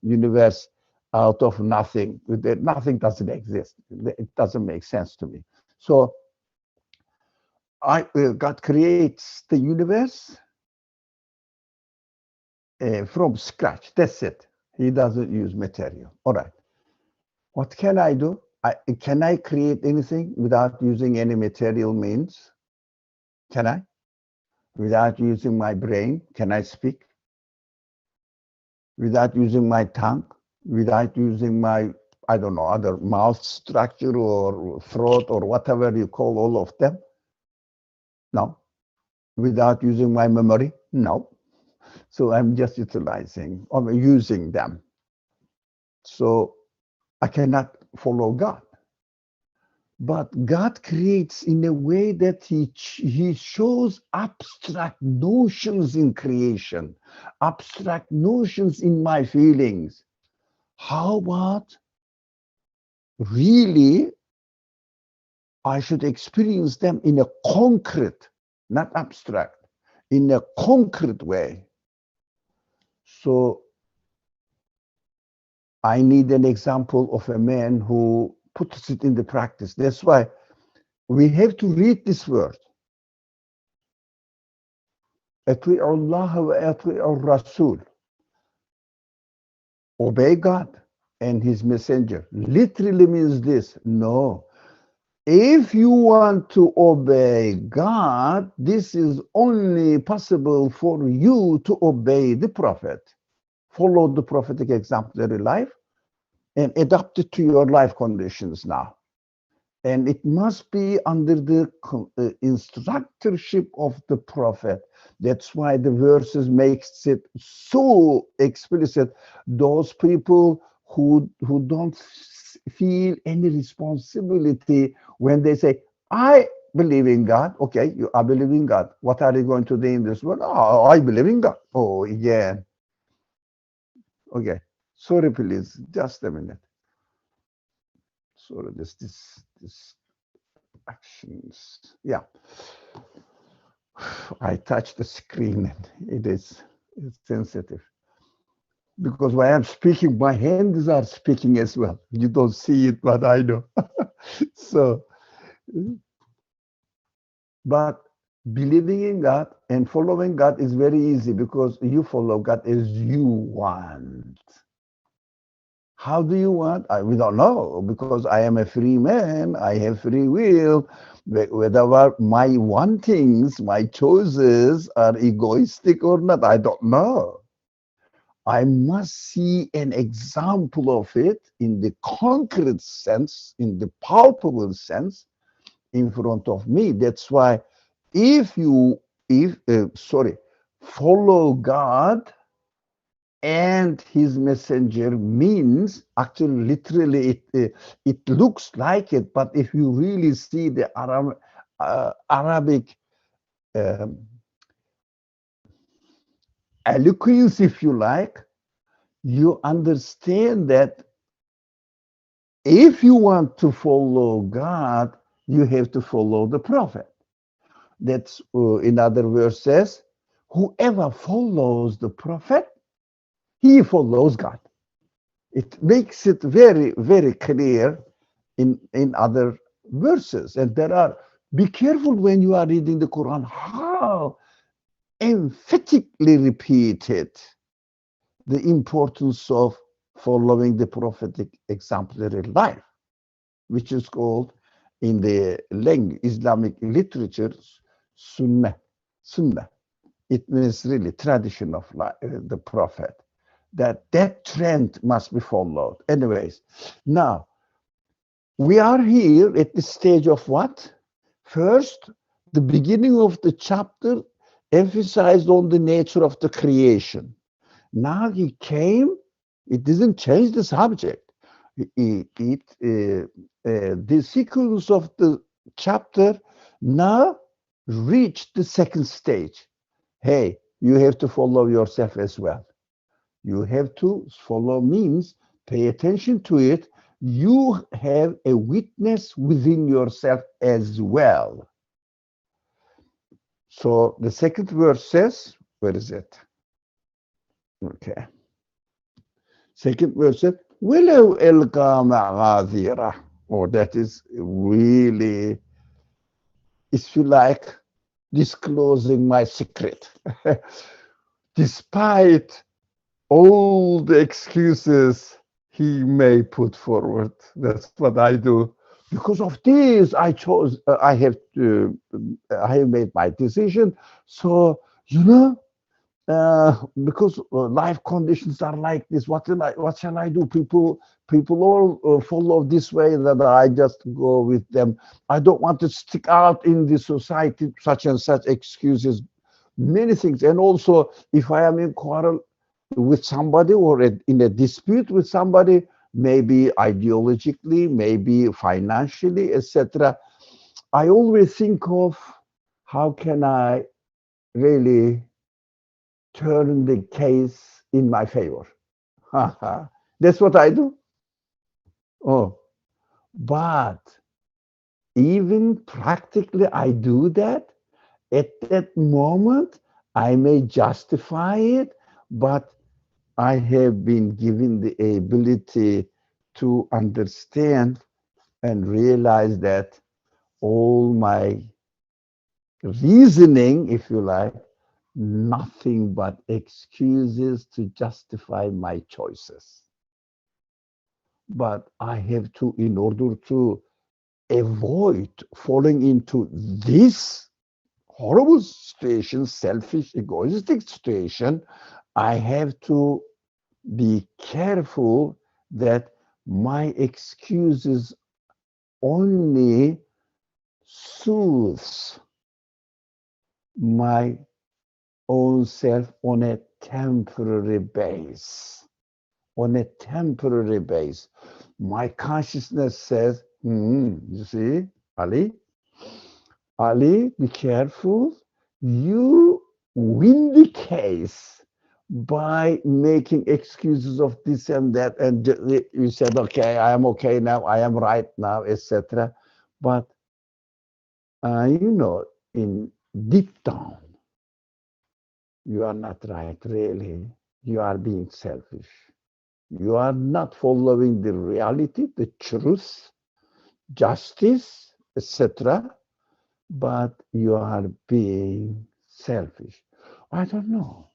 universe out of nothing. Nothing doesn't exist. It doesn't make sense to me. So God creates the universe from scratch. That's it. He doesn't use material. All right. What can I do? Can I create anything without using any material means? Can I? Without using my brain, can I speak? Without using my tongue? Without using my, I don't know, other mouth structure or throat or whatever you call all of them? No. Without using my memory? No. So I'm just utilizing or using them. So I cannot follow God. But God creates in a way that he shows abstract notions in creation, abstract notions in my feelings. How about really I should experience them in a concrete, not abstract, in a concrete way. So I need an example of a man who puts it in the practice. That's why we have to read this word. أطيعوا الله وأطيعوا الرسول. Obey God and his messenger. Literally means this. No. If you want to obey God, this is only possible for you to obey the prophet. Follow the prophetic exemplary life and adapt it to your life conditions now. And it must be under the instructorship of the prophet. That's why the verses makes it so explicit. Those people who don't feel any responsibility when they say, I believe in God. Okay, you are believing God. What are you going to do in this world? Oh, I believe in God. Oh, yeah. Okay. Sorry, please. Just a minute. Sorry, this actions. Yeah. I touched the screen and it is It's sensitive. Because when I'm speaking, my hands are speaking as well. You don't see it, but I know. So, but believing in God and following God is very easy because you follow God as you want. How do you want? We don't know because I am a free man. I have free will. Whether my wantings, my choices are egoistic or not, I don't know. I must see an example of it in the concrete sense, in the palpable sense in front of me. That's why if you, if, sorry, follow God and his messenger means actually literally it looks like it, but if you really see the Arabic um, eloquence, if you like, you understand that if you want to follow God, you have to follow the prophet. That's in other words says, whoever follows the prophet, he follows God. It makes it very, very clear in other verses. And there are, be careful when you are reading the Quran, how emphatically repeated the importance of following the prophetic exemplary life, which is called in the Islamic literature, Sunnah. Sunnah. It means really tradition of life, the prophet. That trend must be followed. Anyways, now we are here at the stage of what? First, the beginning of the chapter emphasized on the nature of the creation. Now he came, it didn't change the subject. The sequence of the chapter now reached the second stage. Hey, you have to follow yourself as well. You have to follow means pay attention to it. You have a witness within yourself as well. So the second verse says, where is it? Okay. Second verse says, وَلَوْ أَلْقَى مَعَاذِيرَهُ. Oh, that is really, if you like, disclosing my secret. Despite all the excuses he may put forward. That's what I do. Because of this, I chose, I have made my decision. So, because life conditions are like this, what shall I do? People all follow this way, that I just go with them. I don't want to stick out in the society, such and such excuses, many things. And also, if I am in quarrel with somebody or in a dispute with somebody, maybe ideologically, maybe financially, etc., I always think of how can I really turn the case in my favor. That's what I do. Oh, but even practically I do that. At that moment, I may justify it, but I have been given the ability to understand and realize that all my reasoning, if you like, nothing but excuses to justify my choices. But I have to, in order to avoid falling into this horrible situation, selfish, egoistic situation, I have to be careful that my excuses only soothes my own self on a temporary base. On a temporary base. My consciousness says, you see, Ali, be careful. You win the case by making excuses of this and that, and you said, okay, I am okay now, I am right now, etc. But in deep down, you are not right, really. You are being selfish. You are not following the reality, the truth, justice, etc., but you are being selfish. I don't know.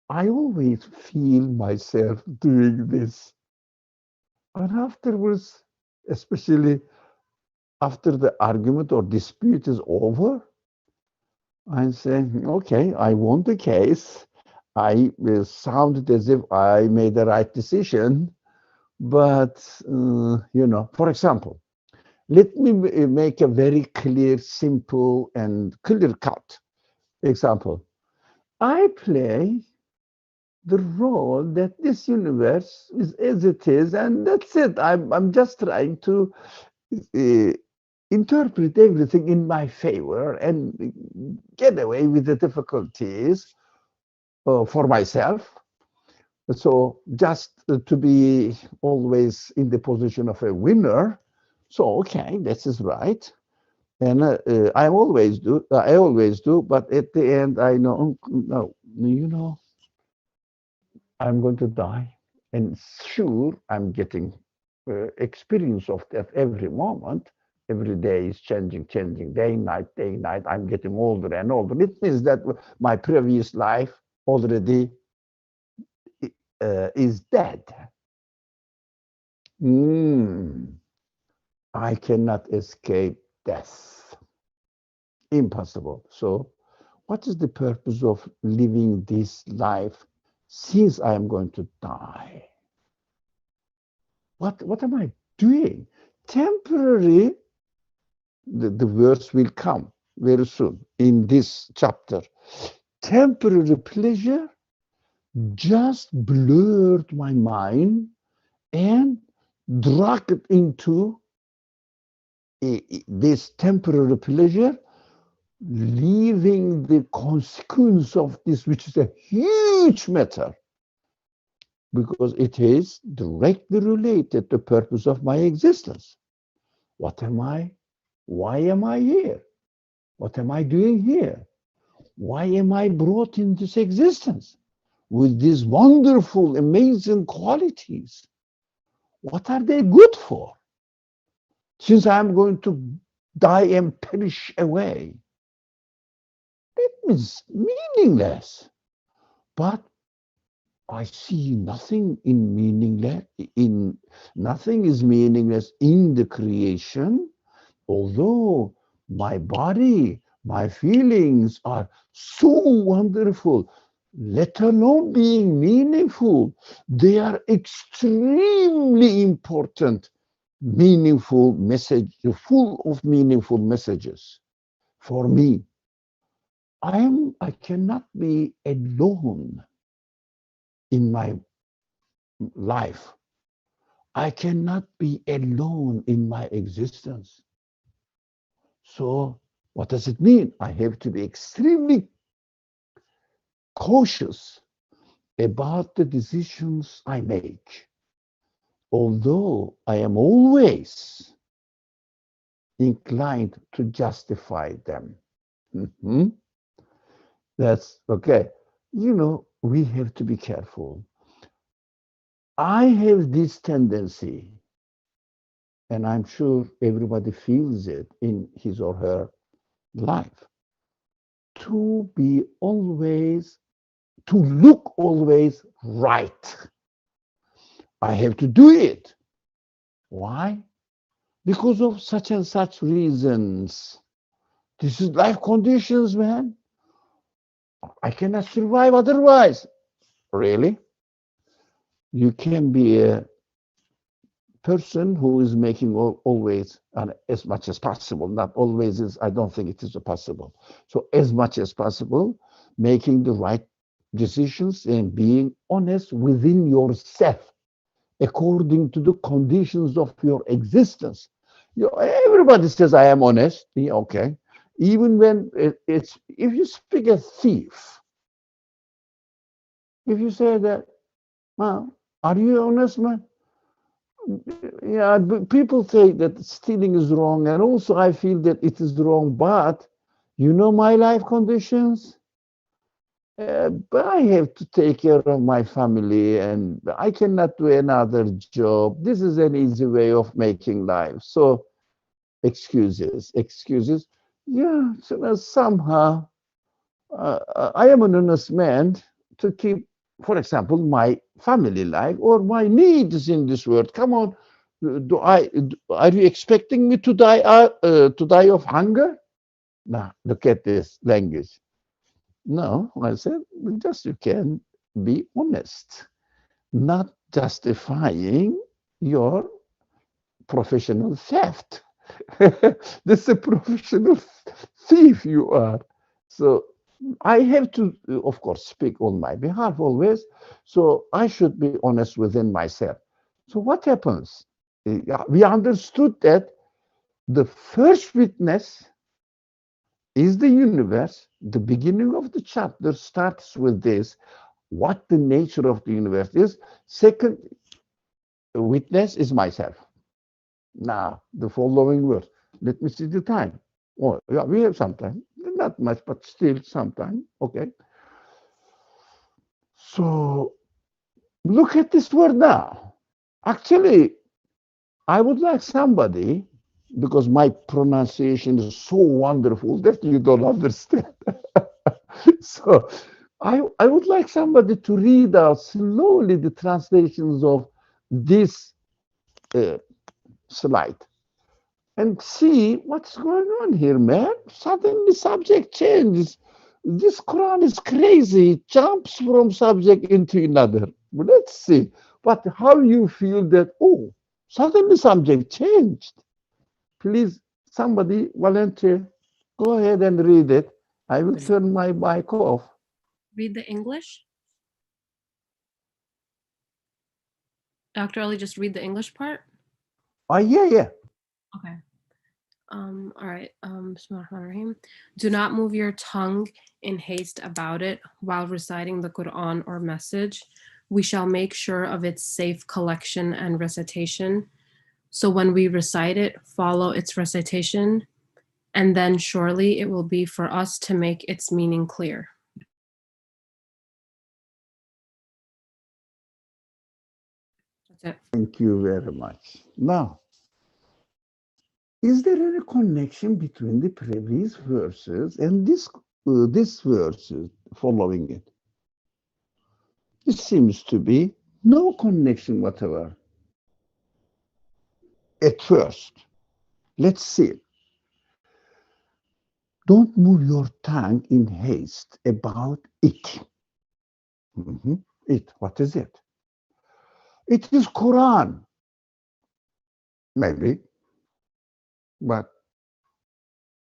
I always feel myself doing this. And afterwards, especially after the argument or dispute is over, I say, okay, I won the case. I sounded as if I made the right decision. But, for example, let me make a very clear, simple, and clear cut example. I play the role that this universe is as it is, and that's it. I'm just trying to uh, interpret everything in my favor and get away with the difficulties for myself. So just to be always in the position of a winner. So okay, this is right, and I always do. I always do. But at the end, I know no. I'm going to die, and sure, I'm getting experience of that every moment. Every day is changing, day, night. I'm getting older and older. It means that my previous life already is dead. I cannot escape death. Impossible. So, what is the purpose of living this life since I am going to die? What am I doing? Temporary, the verse will come very soon in this chapter. Temporary pleasure just blurred my mind and dragged it into this temporary pleasure, leaving the consequence of this, which is a huge matter, because it is directly related to the purpose of my existence. What am I? Why am I here? What am I doing here? Why am I brought in this existence with these wonderful, amazing qualities? What are they good for? Since I'm going to die and perish away, it means meaningless. But I see nothing in meaningless. Nothing is meaningless in the creation, although my body, my feelings are so wonderful, let alone being meaningful. They are extremely important, meaningful message, full of meaningful messages for me. I cannot be alone in my life. I cannot be alone in my existence. So what does it mean? I have to be extremely cautious about the decisions I make, although I am always inclined to justify them. That's okay. We have to be careful. I have this tendency, and I'm sure everybody feels it in his or her life, to look always right. I have to do it. Why? Because of such and such reasons. This is life conditions, man. I cannot survive otherwise. Really? You can be a person who is making always, and as much as possible, not always is, I don't think it is possible. So as much as possible, making the right decisions and being honest within yourself, according to the conditions of your existence. Everybody says, I am honest. Yeah, okay. Even when it's, if you speak a thief, if you say that, well, are you honest, man? Yeah, people say that stealing is wrong, and also I feel that it is wrong, but my life conditions, But I have to take care of my family and I cannot do another job. This is an easy way of making life. So excuses. Yeah, so somehow I am an honest man to keep, for example, my family life or my needs in this world. Come on, are you expecting me to die of hunger? Nah, look at this language. No, I said, just you can be honest, not justifying your professional theft. This is a professional thief you are. So I have to, of course, speak on my behalf always. So I should be honest within myself. So what happens? We understood that the first witness is the universe. The beginning of the chapter starts with this, what the nature of the universe is. Second witness is myself. Now, the following verse. Let me see the time. Oh, yeah, we have some time. Not much, but still some time. Okay. So look at this word now. Actually, I would like somebody, because my pronunciation is so wonderful that you don't understand. So I would like somebody to read out slowly the translations of this uh, slide and see what's going on here, man. Suddenly subject changes. This Quran is crazy. It jumps from subject into another. But let's see. But how you feel that, oh, suddenly subject changed. Please, somebody volunteer. Go ahead and read it. I will turn my mic off. Read the English. Dr. Ali, just read the English part. Oh, yeah. Okay. All right. Bismillahirrahmanirrahim. Do not move your tongue in haste about it while reciting the Quran or message. We shall make sure of its safe collection and recitation. So when we recite it, follow its recitation, and then surely it will be for us to make its meaning clear. That's it. Thank you very much. Now, is there any connection between the previous verses and this verses following it? It seems to be no connection whatever. At first, let's see. Don't move your tongue in haste about it. It, what is it? It is Quran. Maybe, but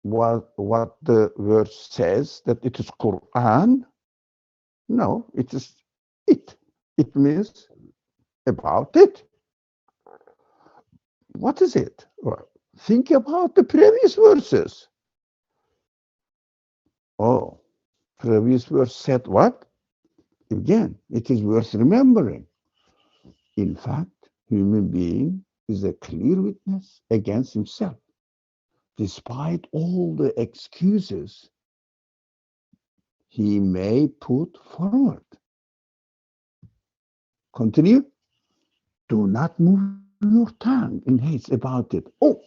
what the verse says that it is Quran? No, it is it. It means about it. What is it? Well, think about the previous verses. Oh, previous verse said what? Again, it is worth remembering. In fact, human being is a clear witness against himself. Despite all the excuses he may put forward. Continue. Do not move your tongue in haste about it. Oh,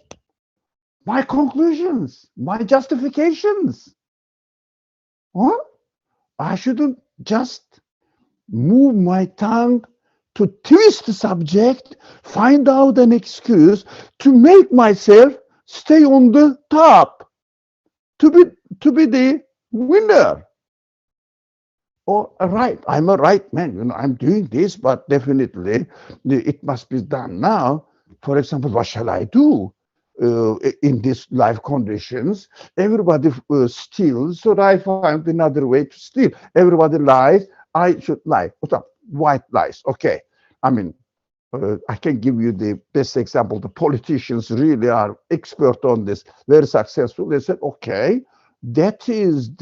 my conclusions, my justifications. Huh? I shouldn't just move my tongue to twist the subject, find out an excuse to make myself stay on the top, to be the winner. Oh, right, I'm a right man. I'm doing this, but definitely it must be done now. For example, what shall I do in these life conditions? Everybody steals, so I find another way to steal. Everybody lies, I should lie. White lies. Okay, I mean, I can give you the best example. The politicians really are expert on this, very successful. They said, okay, that is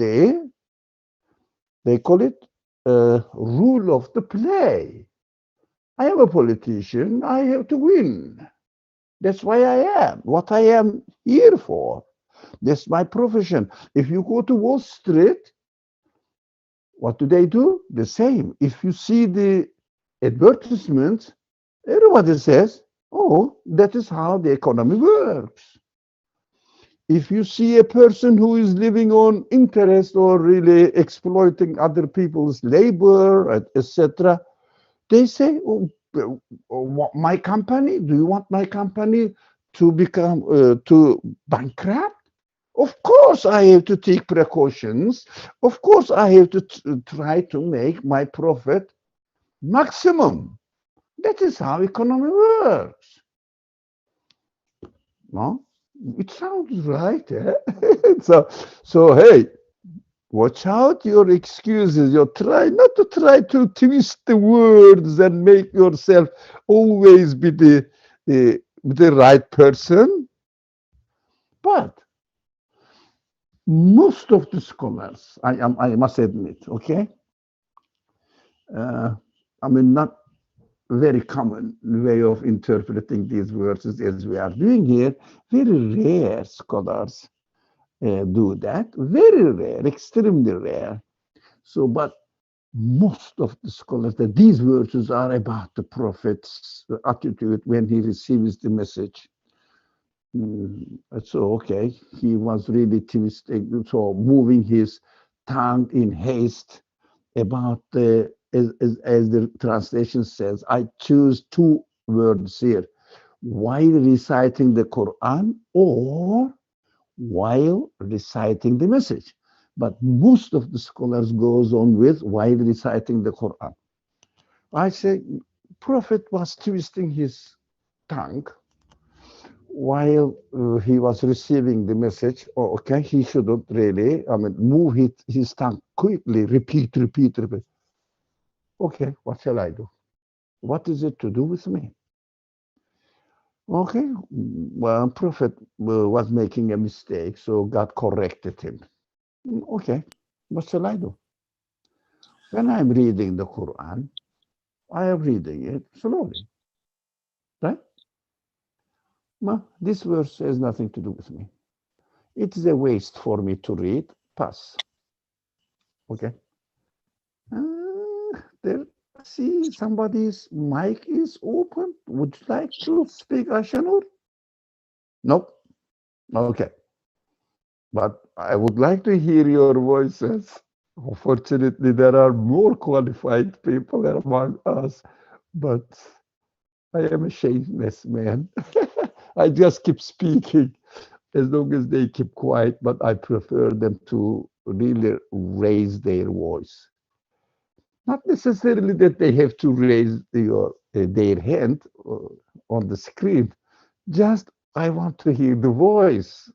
they call it rule of the play. I am a politician. I have to win. That's why I am what I am here for. That's my profession. If you go to Wall Street, What do? The same. If you see the advertisement, everybody says, oh, that is how the economy works. If you see a person who is living on interest or really exploiting other people's labor, etc., they say, oh, my company, do you want my company to become to bankrupt? Of course, I have to take precautions. Of course, I have to try to make my profit maximum. That is how economy works. No, it sounds right. Eh? so hey, watch out your excuses. You try not to try to twist the words and make yourself always be the right person. But most of the scholars, I must admit, okay, I mean, not very common way of interpreting these verses as we are doing here. Very rare scholars do that. Very rare, extremely rare. So, but most of the scholars that these verses are about the prophet's attitude when he receives the message. So, okay, he was really twisting, so moving his tongue in haste about the, as the translation says, I choose two words here, while reciting the Quran or while reciting the message. But most of the scholars goes on with while reciting the Quran. I say Prophet was twisting his tongue while he was receiving the message. Oh, okay, he shouldn't really, I mean, move his tongue quickly, repeat. Okay, what shall I do? What is it to do with me? Okay, well, Prophet was making a mistake, so God corrected him. Okay, what shall I do? When I'm reading the Quran, I am reading it slowly, right? Well, this verse has nothing to do with me. It is a waste for me to read. Pass. Okay. There, see, somebody's mic is open. Would you like to speak, Ashanur? Nope. Okay. But I would like to hear your voices. Unfortunately, there are more qualified people among us, but I am a shameless man. I just keep speaking as long as they keep quiet, but I prefer them to really raise their voice. Not necessarily that they have to raise their hand on the screen. Just I want to hear the voice,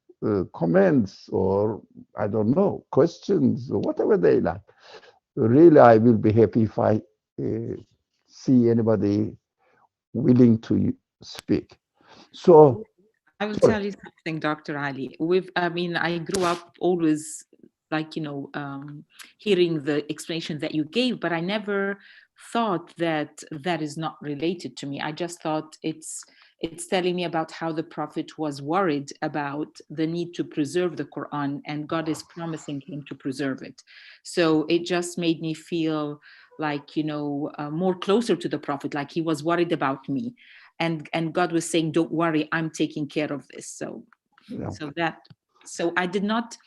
comments, or I don't know, questions, or whatever they like. Really, I will be happy if I see anybody willing to speak. So, I will sorry. tell you something, Dr. Ali. I mean, I grew up always like, hearing the explanation that you gave, but I never thought that that is not related to me. I just thought it's telling me about how the prophet was worried about the need to preserve the Quran, and God is promising him to preserve it. So it just made me feel like, more closer to the prophet, like he was worried about me. And God was saying, don't worry, I'm taking care of this. Yeah. So I did not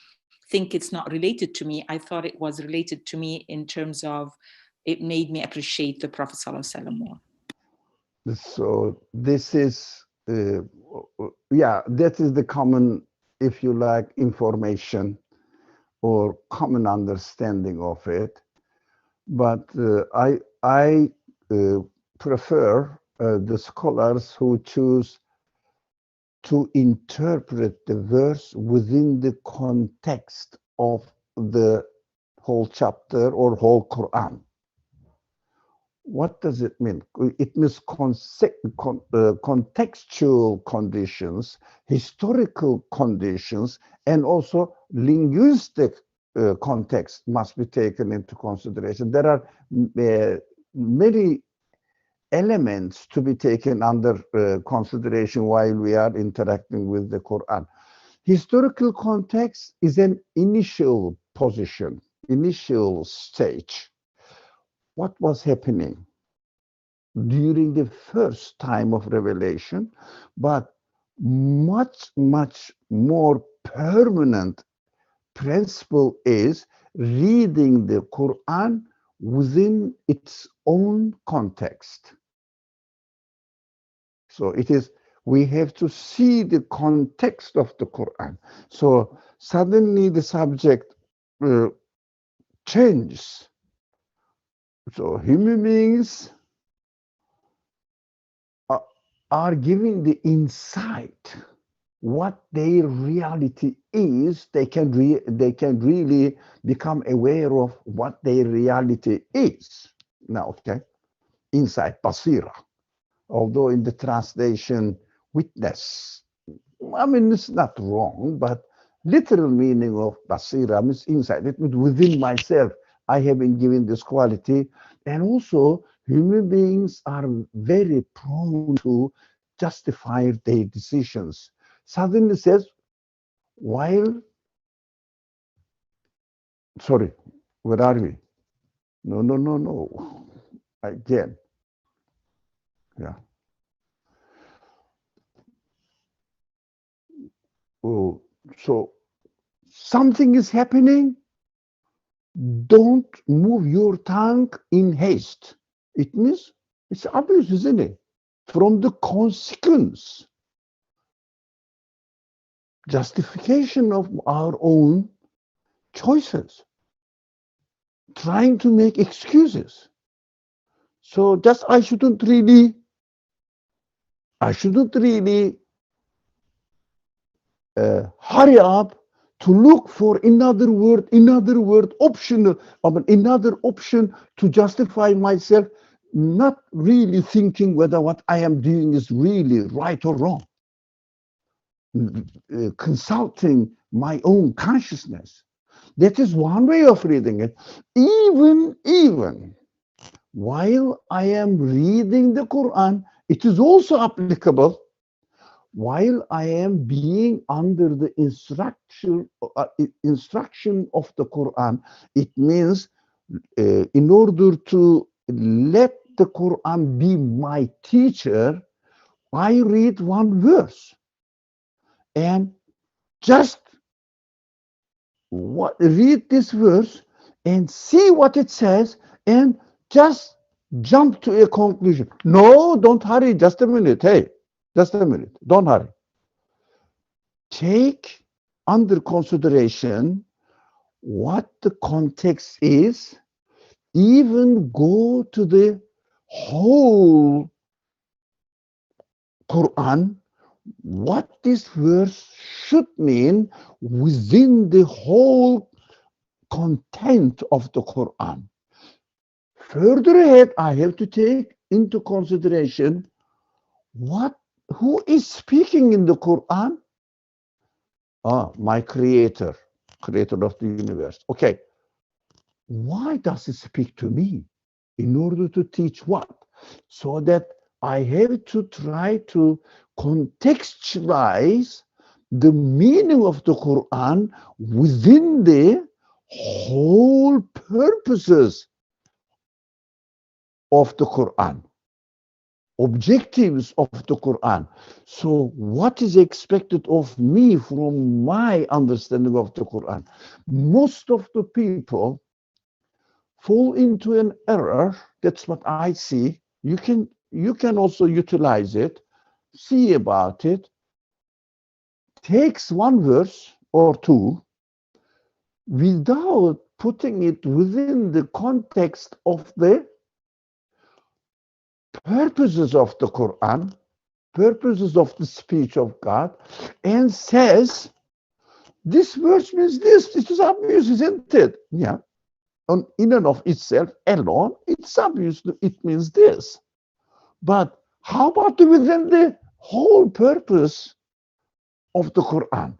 think it's not related to me. I thought it was related to me in terms of it made me appreciate the Prophet ﷺ more. So this is, yeah, that is the common, if you like, information or common understanding of it. But I prefer the scholars who choose to interpret the verse within the context of the whole chapter or whole Quran. What does it mean? It means contextual conditions, historical conditions, and also linguistic context must be taken into consideration. There are many elements to be taken under consideration while we are interacting with the Quran. Historical context is an initial position. initial stage, what was happening during the first time of revelation, but much, much more permanent principle is reading the Quran within its own context. So it is, we have to see the context of the Quran. So suddenly the subject changes. So human beings are giving the insight what their reality is. They can really become aware of what their reality is. Now, okay, insight, basira. Although in the translation, witness, I mean, it's not wrong, but literal meaning of basira means insight. It means within myself, I have been given this quality. And also, human beings are very prone to justify their decisions. Suddenly says, while, sorry, where are we? No. Again, yeah. Oh, so something is happening. Don't move your tongue in haste. It means it's obvious, isn't it? From the consequence, justification of our own choices, trying to make excuses. So just I shouldn't really hurry up to look for another word, optional, another option to justify myself, not really thinking whether what I am doing is really right or wrong. Consulting my own consciousness. That is one way of reading it. Even while I am reading the Quran, it is also applicable while I am being under the instruction of the Quran. It means in order to let the Quran be my teacher, I read one verse and just read this verse and see what it says and just jump to a conclusion. No, don't hurry. Just a minute. Hey, just a minute. Don't hurry. Take under consideration what the context is, even go to the whole Quran, what this verse should mean within the whole content of the Quran. Further ahead, I have to take into consideration who is speaking in the Quran? My creator of the universe. Okay, why does it speak to me? In order to teach what? So that I have to try to contextualize the meaning of the Quran within the whole purposes of the Quran, objectives of the Quran. So what is expected of me from my understanding of the Quran? Most of the people fall into an error. That's what I see. You can also utilize it, see about it, takes one verse or two without putting it within the context of the purposes of the Quran, purposes of the speech of God, and says, this verse means this. It is obvious, isn't it? Yeah. In and of itself alone, it's obvious it means this. But how about within the whole purpose of the Quran,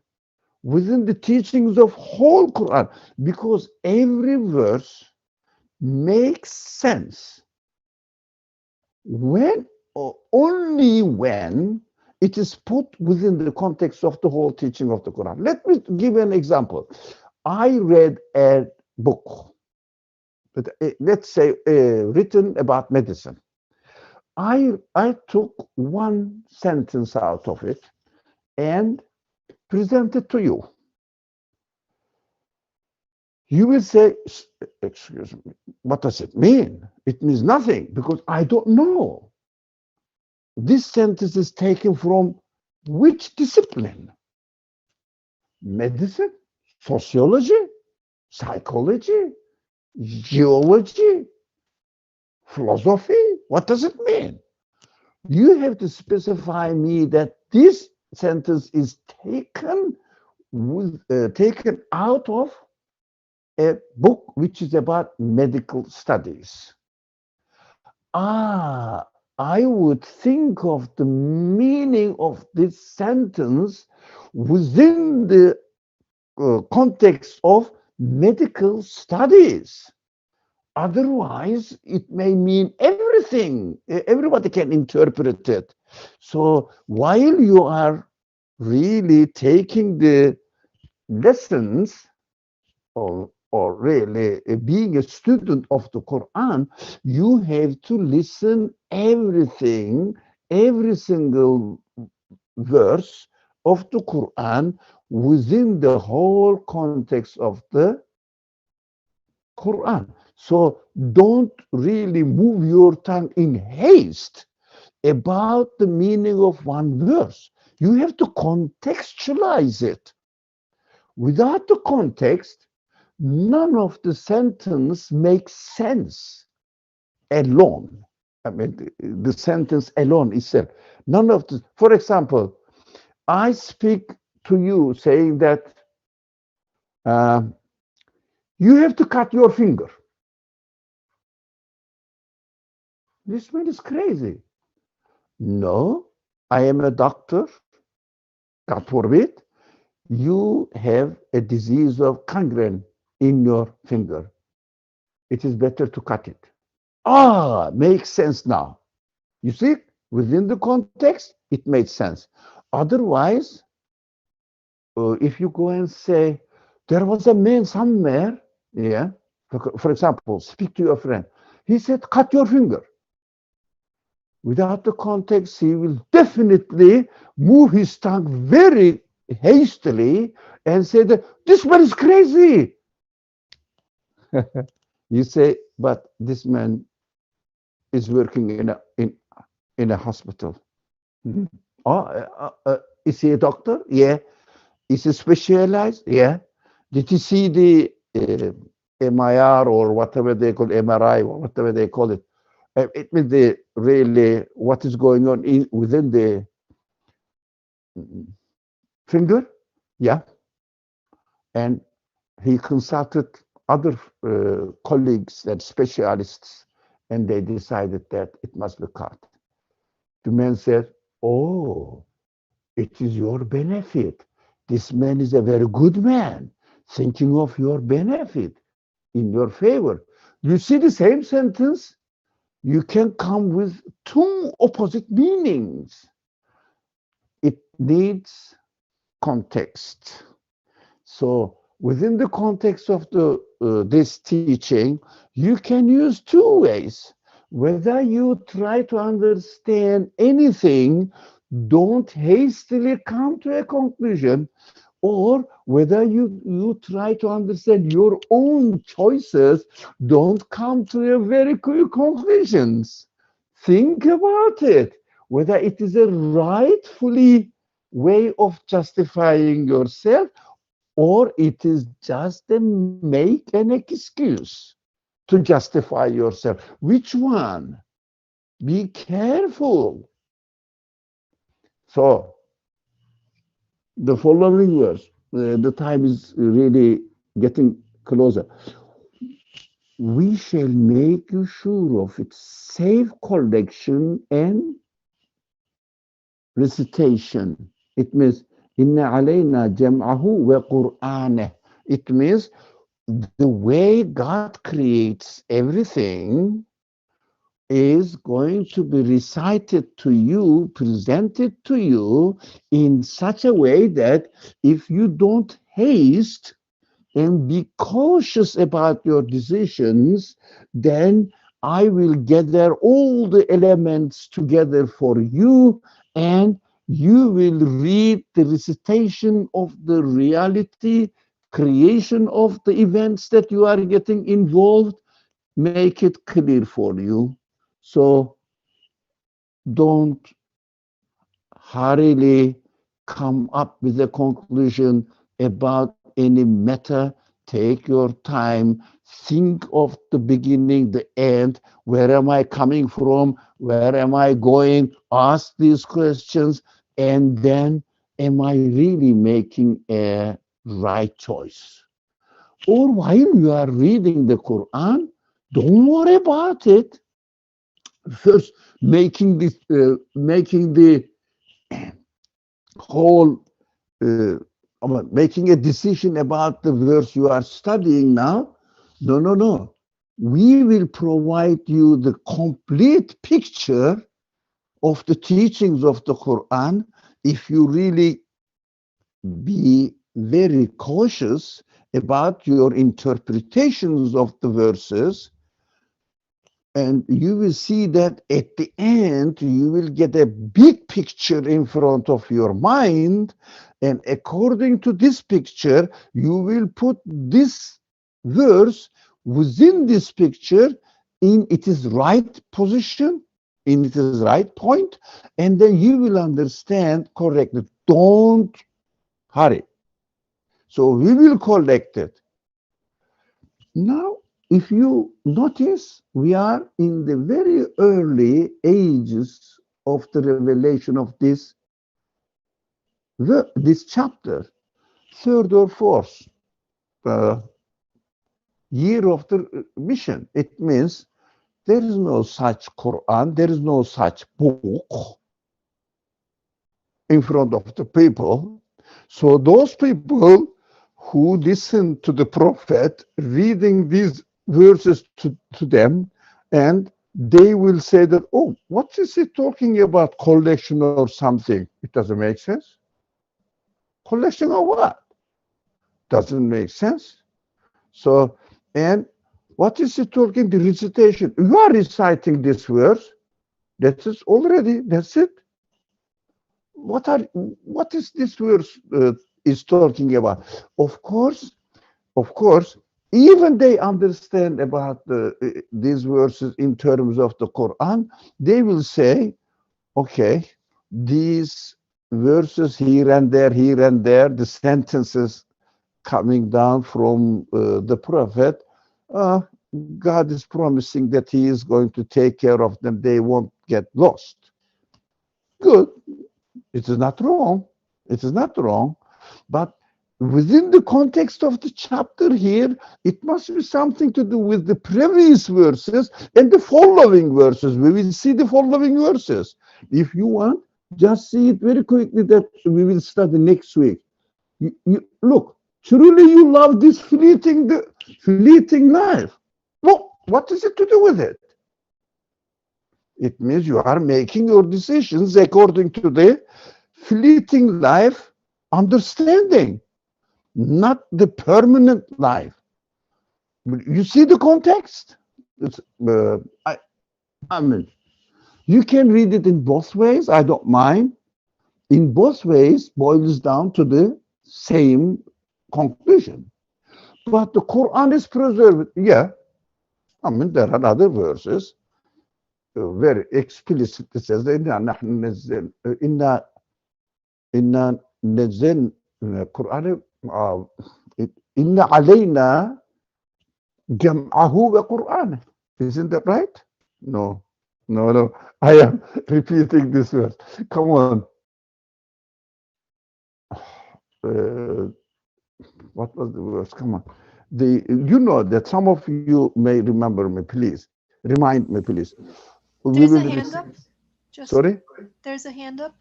within the teachings of whole Quran? Because every verse makes sense when or only when it is put within the context of the whole teaching of the Quran. Let me give an example. I read a book, but let's say written about medicine. I took one sentence out of it and present it to you. You will say, excuse me, what does it mean? It means nothing because I don't know. This sentence is taken from which discipline? Medicine, sociology, psychology, geology, philosophy? What does it mean? You have to specify me that this sentence is taken taken out of a book which is about medical studies. I would think of the meaning of this sentence within the context of medical studies. Otherwise, it may mean everything. Everybody can interpret it. So while you are really taking the lessons or really being a student of the Quran, you have to listen everything, every single verse of the Quran within the whole context of the Quran. So don't really move your tongue in haste about the meaning of one verse. You have to contextualize it. Without the context, none of the sentence makes sense alone. I mean, the sentence alone itself. None of the, for example, I speak to you saying that you have to cut your finger. This man is crazy. No, I am a doctor. God forbid, you have a disease of gangrene in your finger. It is better to cut it. Makes sense now. You see, within the context, it made sense. Otherwise, if you go and say, there was a man somewhere, yeah, for example, speak to your friend. He said, cut your finger. Without the context, he will definitely move his tongue very hastily and say that this man is crazy. You say, but this man is working in a hospital. Mm-hmm. Is he a doctor? Yeah. Is he specialized? Yeah. Did you see the MIR or whatever they call MRI or whatever they call it? It means the really what is going on within the finger. Yeah. And he consulted other colleagues and specialists, and they decided that it must be cut. The man said, oh, it is your benefit. This man is a very good man, thinking of your benefit in your favor. You see the same sentence, you can come with two opposite meanings. It needs context. So within the context of this teaching, you can use two ways. Whether you try to understand anything, don't hastily come to a conclusion, or whether you try to understand your own choices, don't come to a very quick conclusions. Think about it, whether it is a rightfully way of justifying yourself, or it is just a make an excuse to justify yourself. Which one? Be careful. So, the following verse, the time is really getting closer. We shall make you sure of its safe collection and recitation. It means, Inna alayna jam'ahu wa Qur'aneh. It means the way God creates everything is going to be recited to you, presented to you in such a way that if you don't haste and be cautious about your decisions, then I will gather all the elements together for you, and you will read the recitation of the reality, creation of the events that you are getting involved, make it clear for you. So don't hurriedly come up with a conclusion about any matter. Take your time, think of the beginning, the end, where am I coming from, where am I going, ask these questions, and then am I really making a right choice? Or while you are reading the Quran, don't worry about it. First, making the whole making a decision about the verse you are studying now. No, no, no. We will provide you the complete picture of the teachings of the Quran if you really be very cautious about your interpretations of the verses. And you will see that at the end, you will get a big picture in front of your mind. And according to this picture, you will put this verse within this picture in its right position, in its right point, and then you will understand correctly. Don't hurry. So we will collect it. Now, if you notice, we are in the very early ages of the revelation of this chapter, third or fourth year of the mission. It means there is no such Quran, there is no such book in front of the people. So those people who listen to the prophet reading these verses to them, and they will say that, oh, what is he talking about, collection or something? It doesn't make sense. Collection of what? Doesn't make sense. So, and what is he talking, the recitation? You are reciting this verse. That is already, that's it. What is this verse is talking about? Of course, even they understand about these verses in terms of the Quran, they will say, okay, these verses here and there, the sentences coming down from the prophet, God is promising that he is going to take care of them. They won't get lost. Good. It is not wrong. It is not wrong. But within the context of the chapter here, it must be something to do with the previous verses and the following verses. We will see the following verses. If you want, just see it very quickly that we will study next week. Look, truly you love this fleeting life. Well, what is it to do with it? It means you are making your decisions according to the fleeting life understanding, not the permanent life. You see the context? I mean, you can read it in both ways. I don't mind. In both ways, boils down to the same conclusion. But the Quran is preserved. Yeah, I mean, there are other verses very explicit. It says, إن نزل القرآن إن علينا جمعه وقرآنه. Isn't that right? No. I am repeating this verse. Come on. What was the verse? Come on. You know that some of you may remember me. Please remind me, please. There's a hand up. Sorry? There's a hand up.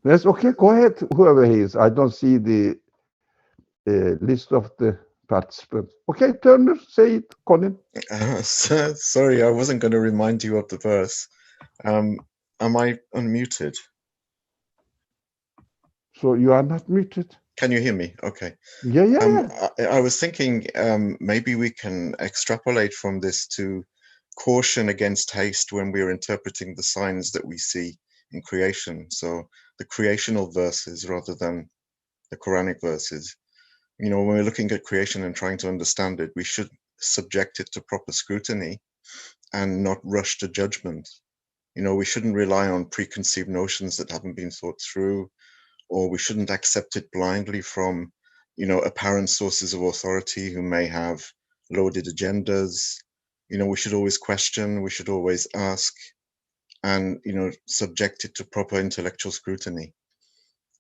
That's okay. Go ahead, whoever he is. I don't see the list of the participants. Okay, Turner, say it, Colin. Sorry, I wasn't going to remind you of the verse. Am I unmuted? So you are not muted. Can you hear me? Okay. Yeah, yeah, yeah. I was thinking maybe we can extrapolate from this to caution against haste when we are interpreting the signs that we see in creation. So the creational verses rather than the Quranic verses. You know, when we're looking at creation and trying to understand it, we should subject it to proper scrutiny and not rush to judgment. You know, we shouldn't rely on preconceived notions that haven't been thought through, or we shouldn't accept it blindly from, you know, apparent sources of authority who may have loaded agendas. You know, we should always question, we should always ask, and, you know, subject it to proper intellectual scrutiny.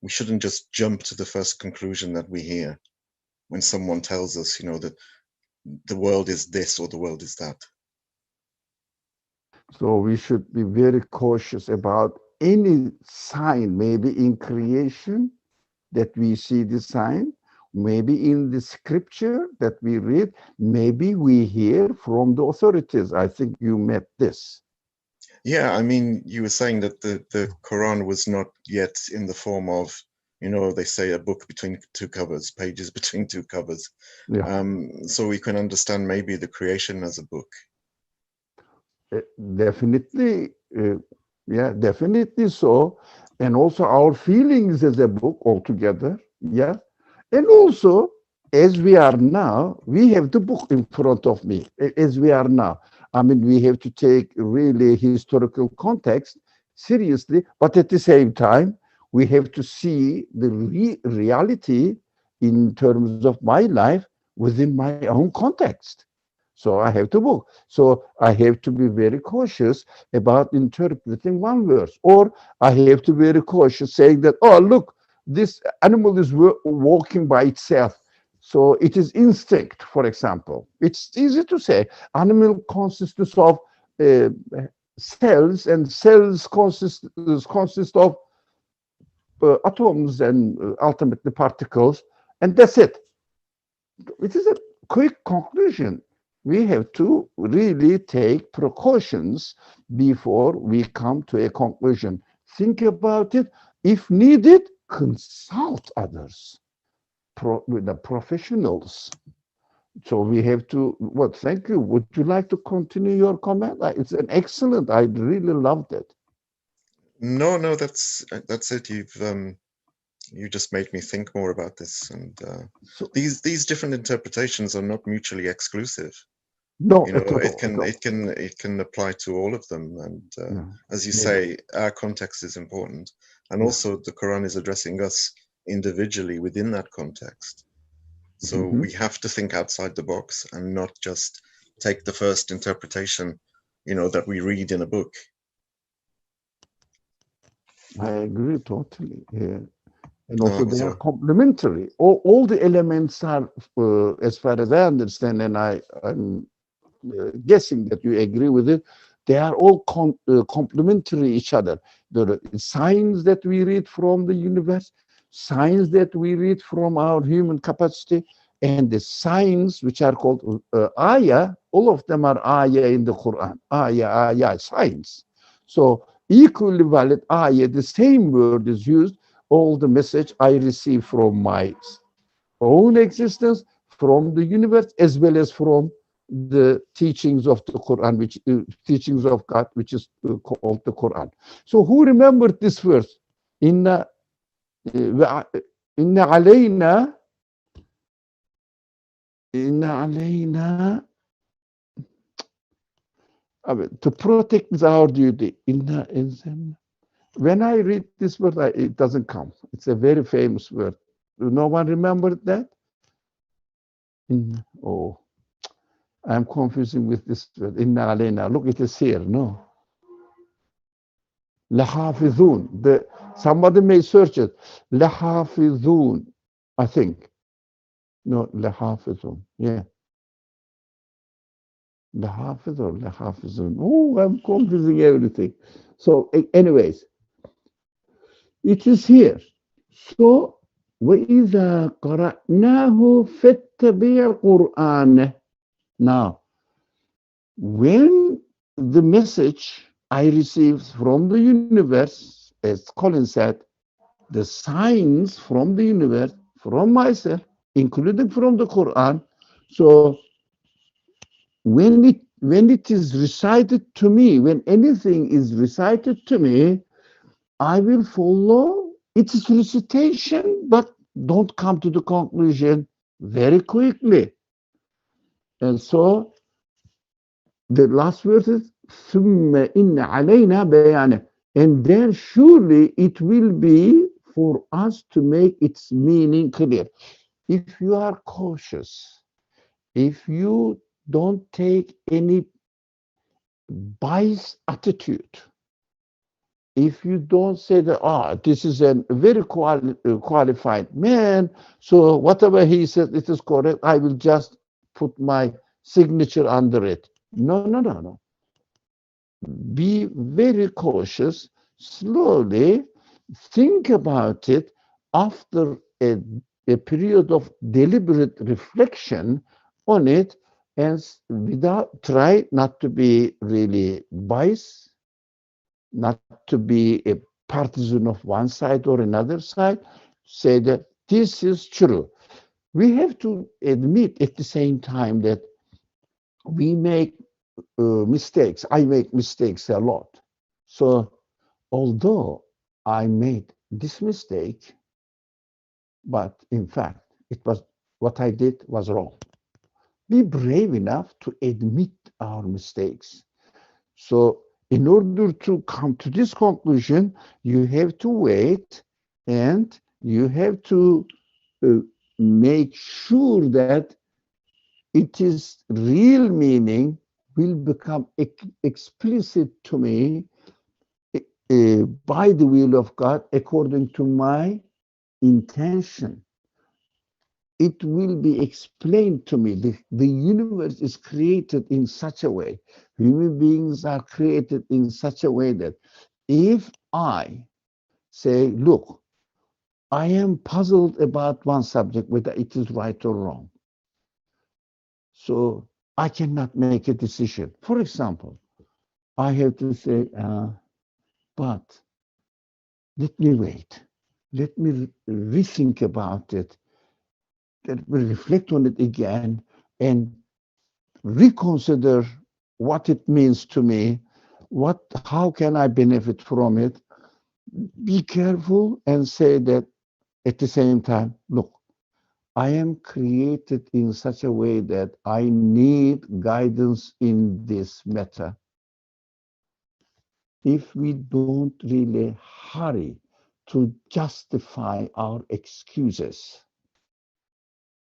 We shouldn't just jump to the first conclusion that we hear when someone tells us, you know, that the world is this or the world is that. So we should be very cautious about any sign, maybe in creation that we see the sign, maybe in the scripture that we read, maybe we hear from the authorities. I think you met this. Yeah, I mean, you were saying that the Quran was not yet in the form of, you know, they say a book between two covers, pages between two covers. Yeah. So we can understand maybe the creation as a book. Definitely, yeah, definitely so. And also our feelings as a book altogether, yeah. And also, as we are now, we have the book in front of me, as we are now. I mean, we have to take really historical context seriously, but at the same time, we have to see the reality in terms of my life within my own context. So I have to book. So I have to be very cautious about interpreting one verse, or I have to be very cautious saying that, oh, look, this animal is walking by itself. So it is instinct, for example. It's easy to say. Animal consists of uh, cells, and cells consist of atoms and ultimately particles, and that's it. It is a quick conclusion. We have to really take precautions before we come to a conclusion. Think about it. If needed, consult others, the professionals. So we have to, well, thank you. Would you like to continue your comment? It's an excellent, I really loved it. No, that's it. You just made me think more about this, and So, these different interpretations are not mutually exclusive. no, You at know, all, it can apply to all of them, and Yeah. as you Maybe. say, our context is important, and Yeah. also the Quran is addressing us individually within that context. So Mhm. we have to think outside the box and not just take the first interpretation, you know, that we read in a book. I agree totally. Yeah. And No, also that was they are all. complementary. All the elements are, as far as I understand, and I'm guessing that you agree with it, they are all complementary each other. The signs that we read from the universe, signs that we read from our human capacity, and the signs which are called ayah, all of them are ayah in the Quran. Ayah, signs. So equally valid ayah, the same word is used, all the message I receive from my own existence, from the universe, as well as from the teachings of the Quran, which teachings of God, which is called the Quran. So who remembered this verse? Inna inna alayna inna alayna to protect is our duty. When I read this word, it doesn't come. It's a very famous word. No one remembered that? Oh, I'm confusing with this word. Inna alayna. Look, it is here. No. لحافظون. Somebody may search it. لحافظون, I think. No, لحافظون. Yeah. لحافظ or لحافظون. Oh, I'm confusing everything. So, anyways, it is here. So, وإذا قرأناه فاتبع قرآنه. Now, when the message I received from the universe, as Colin said, the signs from the universe, from myself, including from the Quran. So when it is recited to me, when anything is recited to me, I will follow its recitation, but don't come to the conclusion very quickly. And so the last verse is ثُمَّ إِنَّ عَلَيْنَا بَيَانَهُ. And then surely it will be for us to make its meaning clear. If you are cautious, if you don't take any biased attitude, if you don't say that, this is a very qualified man, so whatever he says, it is correct, I will just put my signature under it. No, no, no, no. Be very cautious, slowly think about it after a period of deliberate reflection on it, and without try not to be really biased, not to be a partisan of one side or another side, say that this is true. We have to admit at the same time that we make mistakes. I make mistakes a lot. So although I made this mistake, but in fact, it was what I did was wrong. Be brave enough to admit our mistakes. So in order to come to this conclusion, you have to wait and you have to make sure that it is real meaning will become explicit to me by the will of God according to my intention. It will be explained to me. The universe is created in such a way. Human beings are created in such a way that if I say, look, I am puzzled about one subject, whether it is right or wrong. So I cannot make a decision. For example, I have to say, but let me wait. Let me rethink about it. Let me reflect on it again and reconsider what it means to me. How can I benefit from it? Be careful and say that at the same time, look, I am created in such a way that I need guidance in this matter. If we don't really hurry to justify our excuses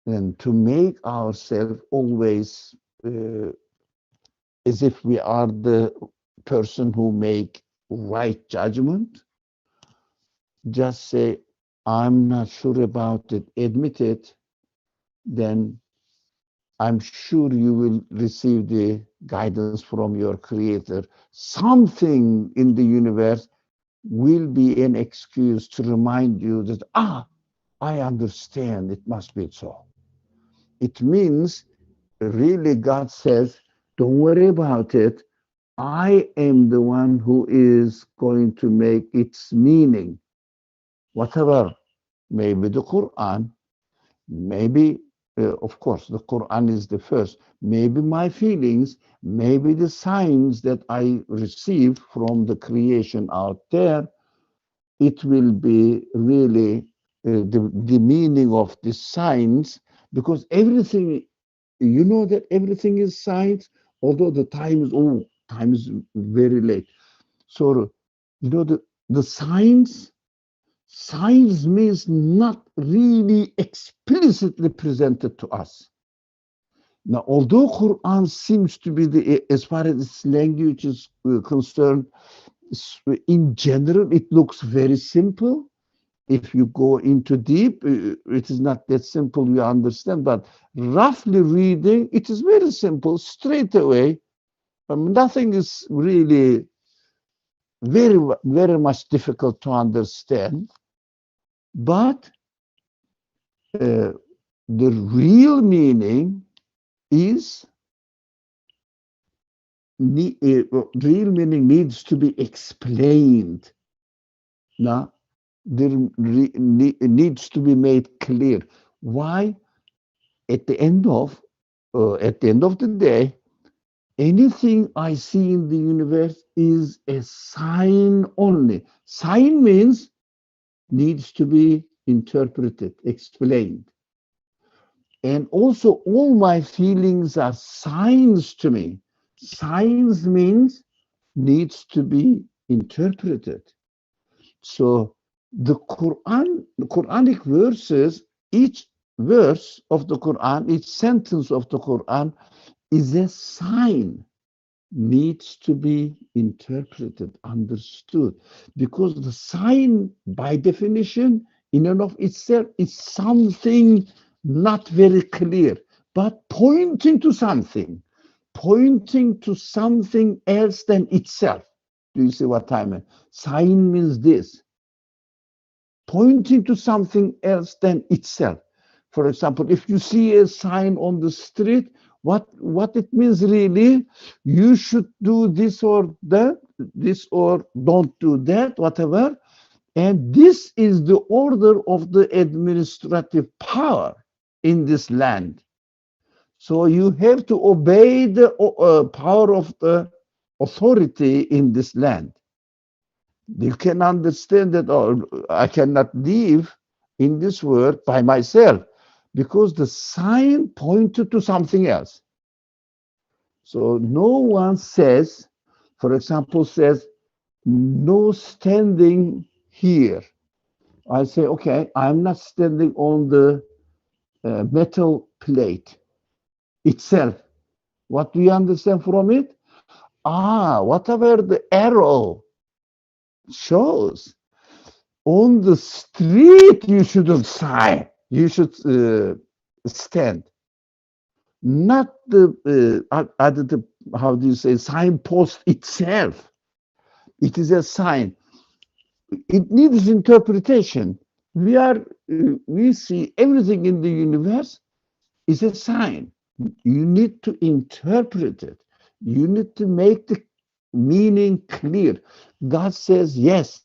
and to make ourselves always as if we are the person who make right judgment, just say, I'm not sure about it, admit it, then I'm sure you will receive the guidance from your creator. Something in the universe will be an excuse to remind you that, I understand, it must be so. It means really God says, don't worry about it. I am the one who is going to make its meaning. Whatever, maybe the Quran, maybe, of course, the Quran is the first. Maybe my feelings, maybe the signs that I receive from the creation out there, it will be really the meaning of the signs, because everything, you know that everything is science, although the time is very late. So, you know, the science means not really explicitly presented to us. Now, although Quran seems to be as far as its language is concerned, in general, it looks very simple. If you go into deep, it is not that simple, you understand, but roughly reading, it is very simple, straight away. Nothing is really very, very much difficult to understand. But the real meaning is, real meaning needs to be explained. Now, needs to be made clear. Why? At the end of the day, anything I see in the universe is a sign only. Sign means needs to be interpreted, explained. And also, all my feelings are signs to me. Signs means needs to be interpreted. So the Quranic verses, each verse of the Quran, each sentence of the Quran is a sign, needs to be interpreted, understood, because the sign, by definition, in and of itself, is something not very clear, but pointing to something else than itself. Do you see what I mean? Sign means this, pointing to something else than itself. For example, if you see a sign on the street, what it means really, you should do this or that, this or don't do that, whatever. And this is the order of the administrative power in this land. So you have to obey the power of the authority in this land. You can understand that, oh, I cannot live in this world by myself, because the sign pointed to something else. So no one says, for example, says, no standing here. I say, okay, I'm not standing on the metal plate itself. What do you understand from it? Whatever the arrow shows, on the street you shouldn't sign. You should stand. Not the how do you say, signpost itself. It is a sign. It needs interpretation. We see everything in the universe is a sign. You need to interpret it. You need to make the meaning clear. God says, yes,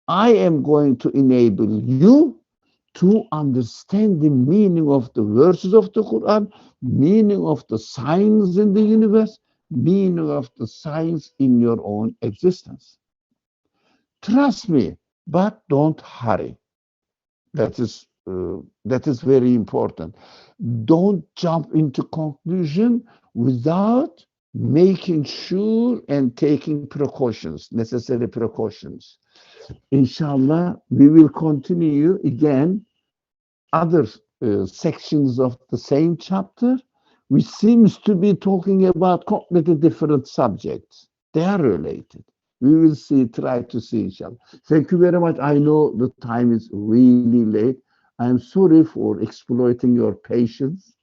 I am going to enable you to understand the meaning of the verses of the Quran, meaning of the signs in the universe, meaning of the signs in your own existence. Trust me, but don't hurry. That is very important. Don't jump into conclusion without making sure and taking precautions, necessary precautions. Inshallah, we will continue again other sections of the same chapter, which seems to be talking about completely different subjects. They are related. We will see, try to see, inshallah. Thank you very much. I know the time is really late. I'm sorry for exploiting your patience.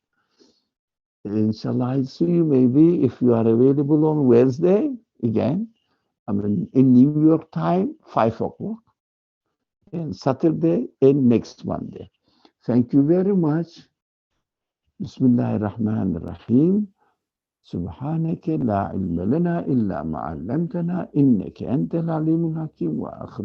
Inshallah, I'll see you maybe if you are available on Wednesday again. I mean, in New York time, 5 o'clock, and Saturday and next Monday. Thank you very much. Bismillahirrahmanirrahim. سبحانك لا علم لنا إلا ما علمتنا إنك أنت العليم الحكيم وآخر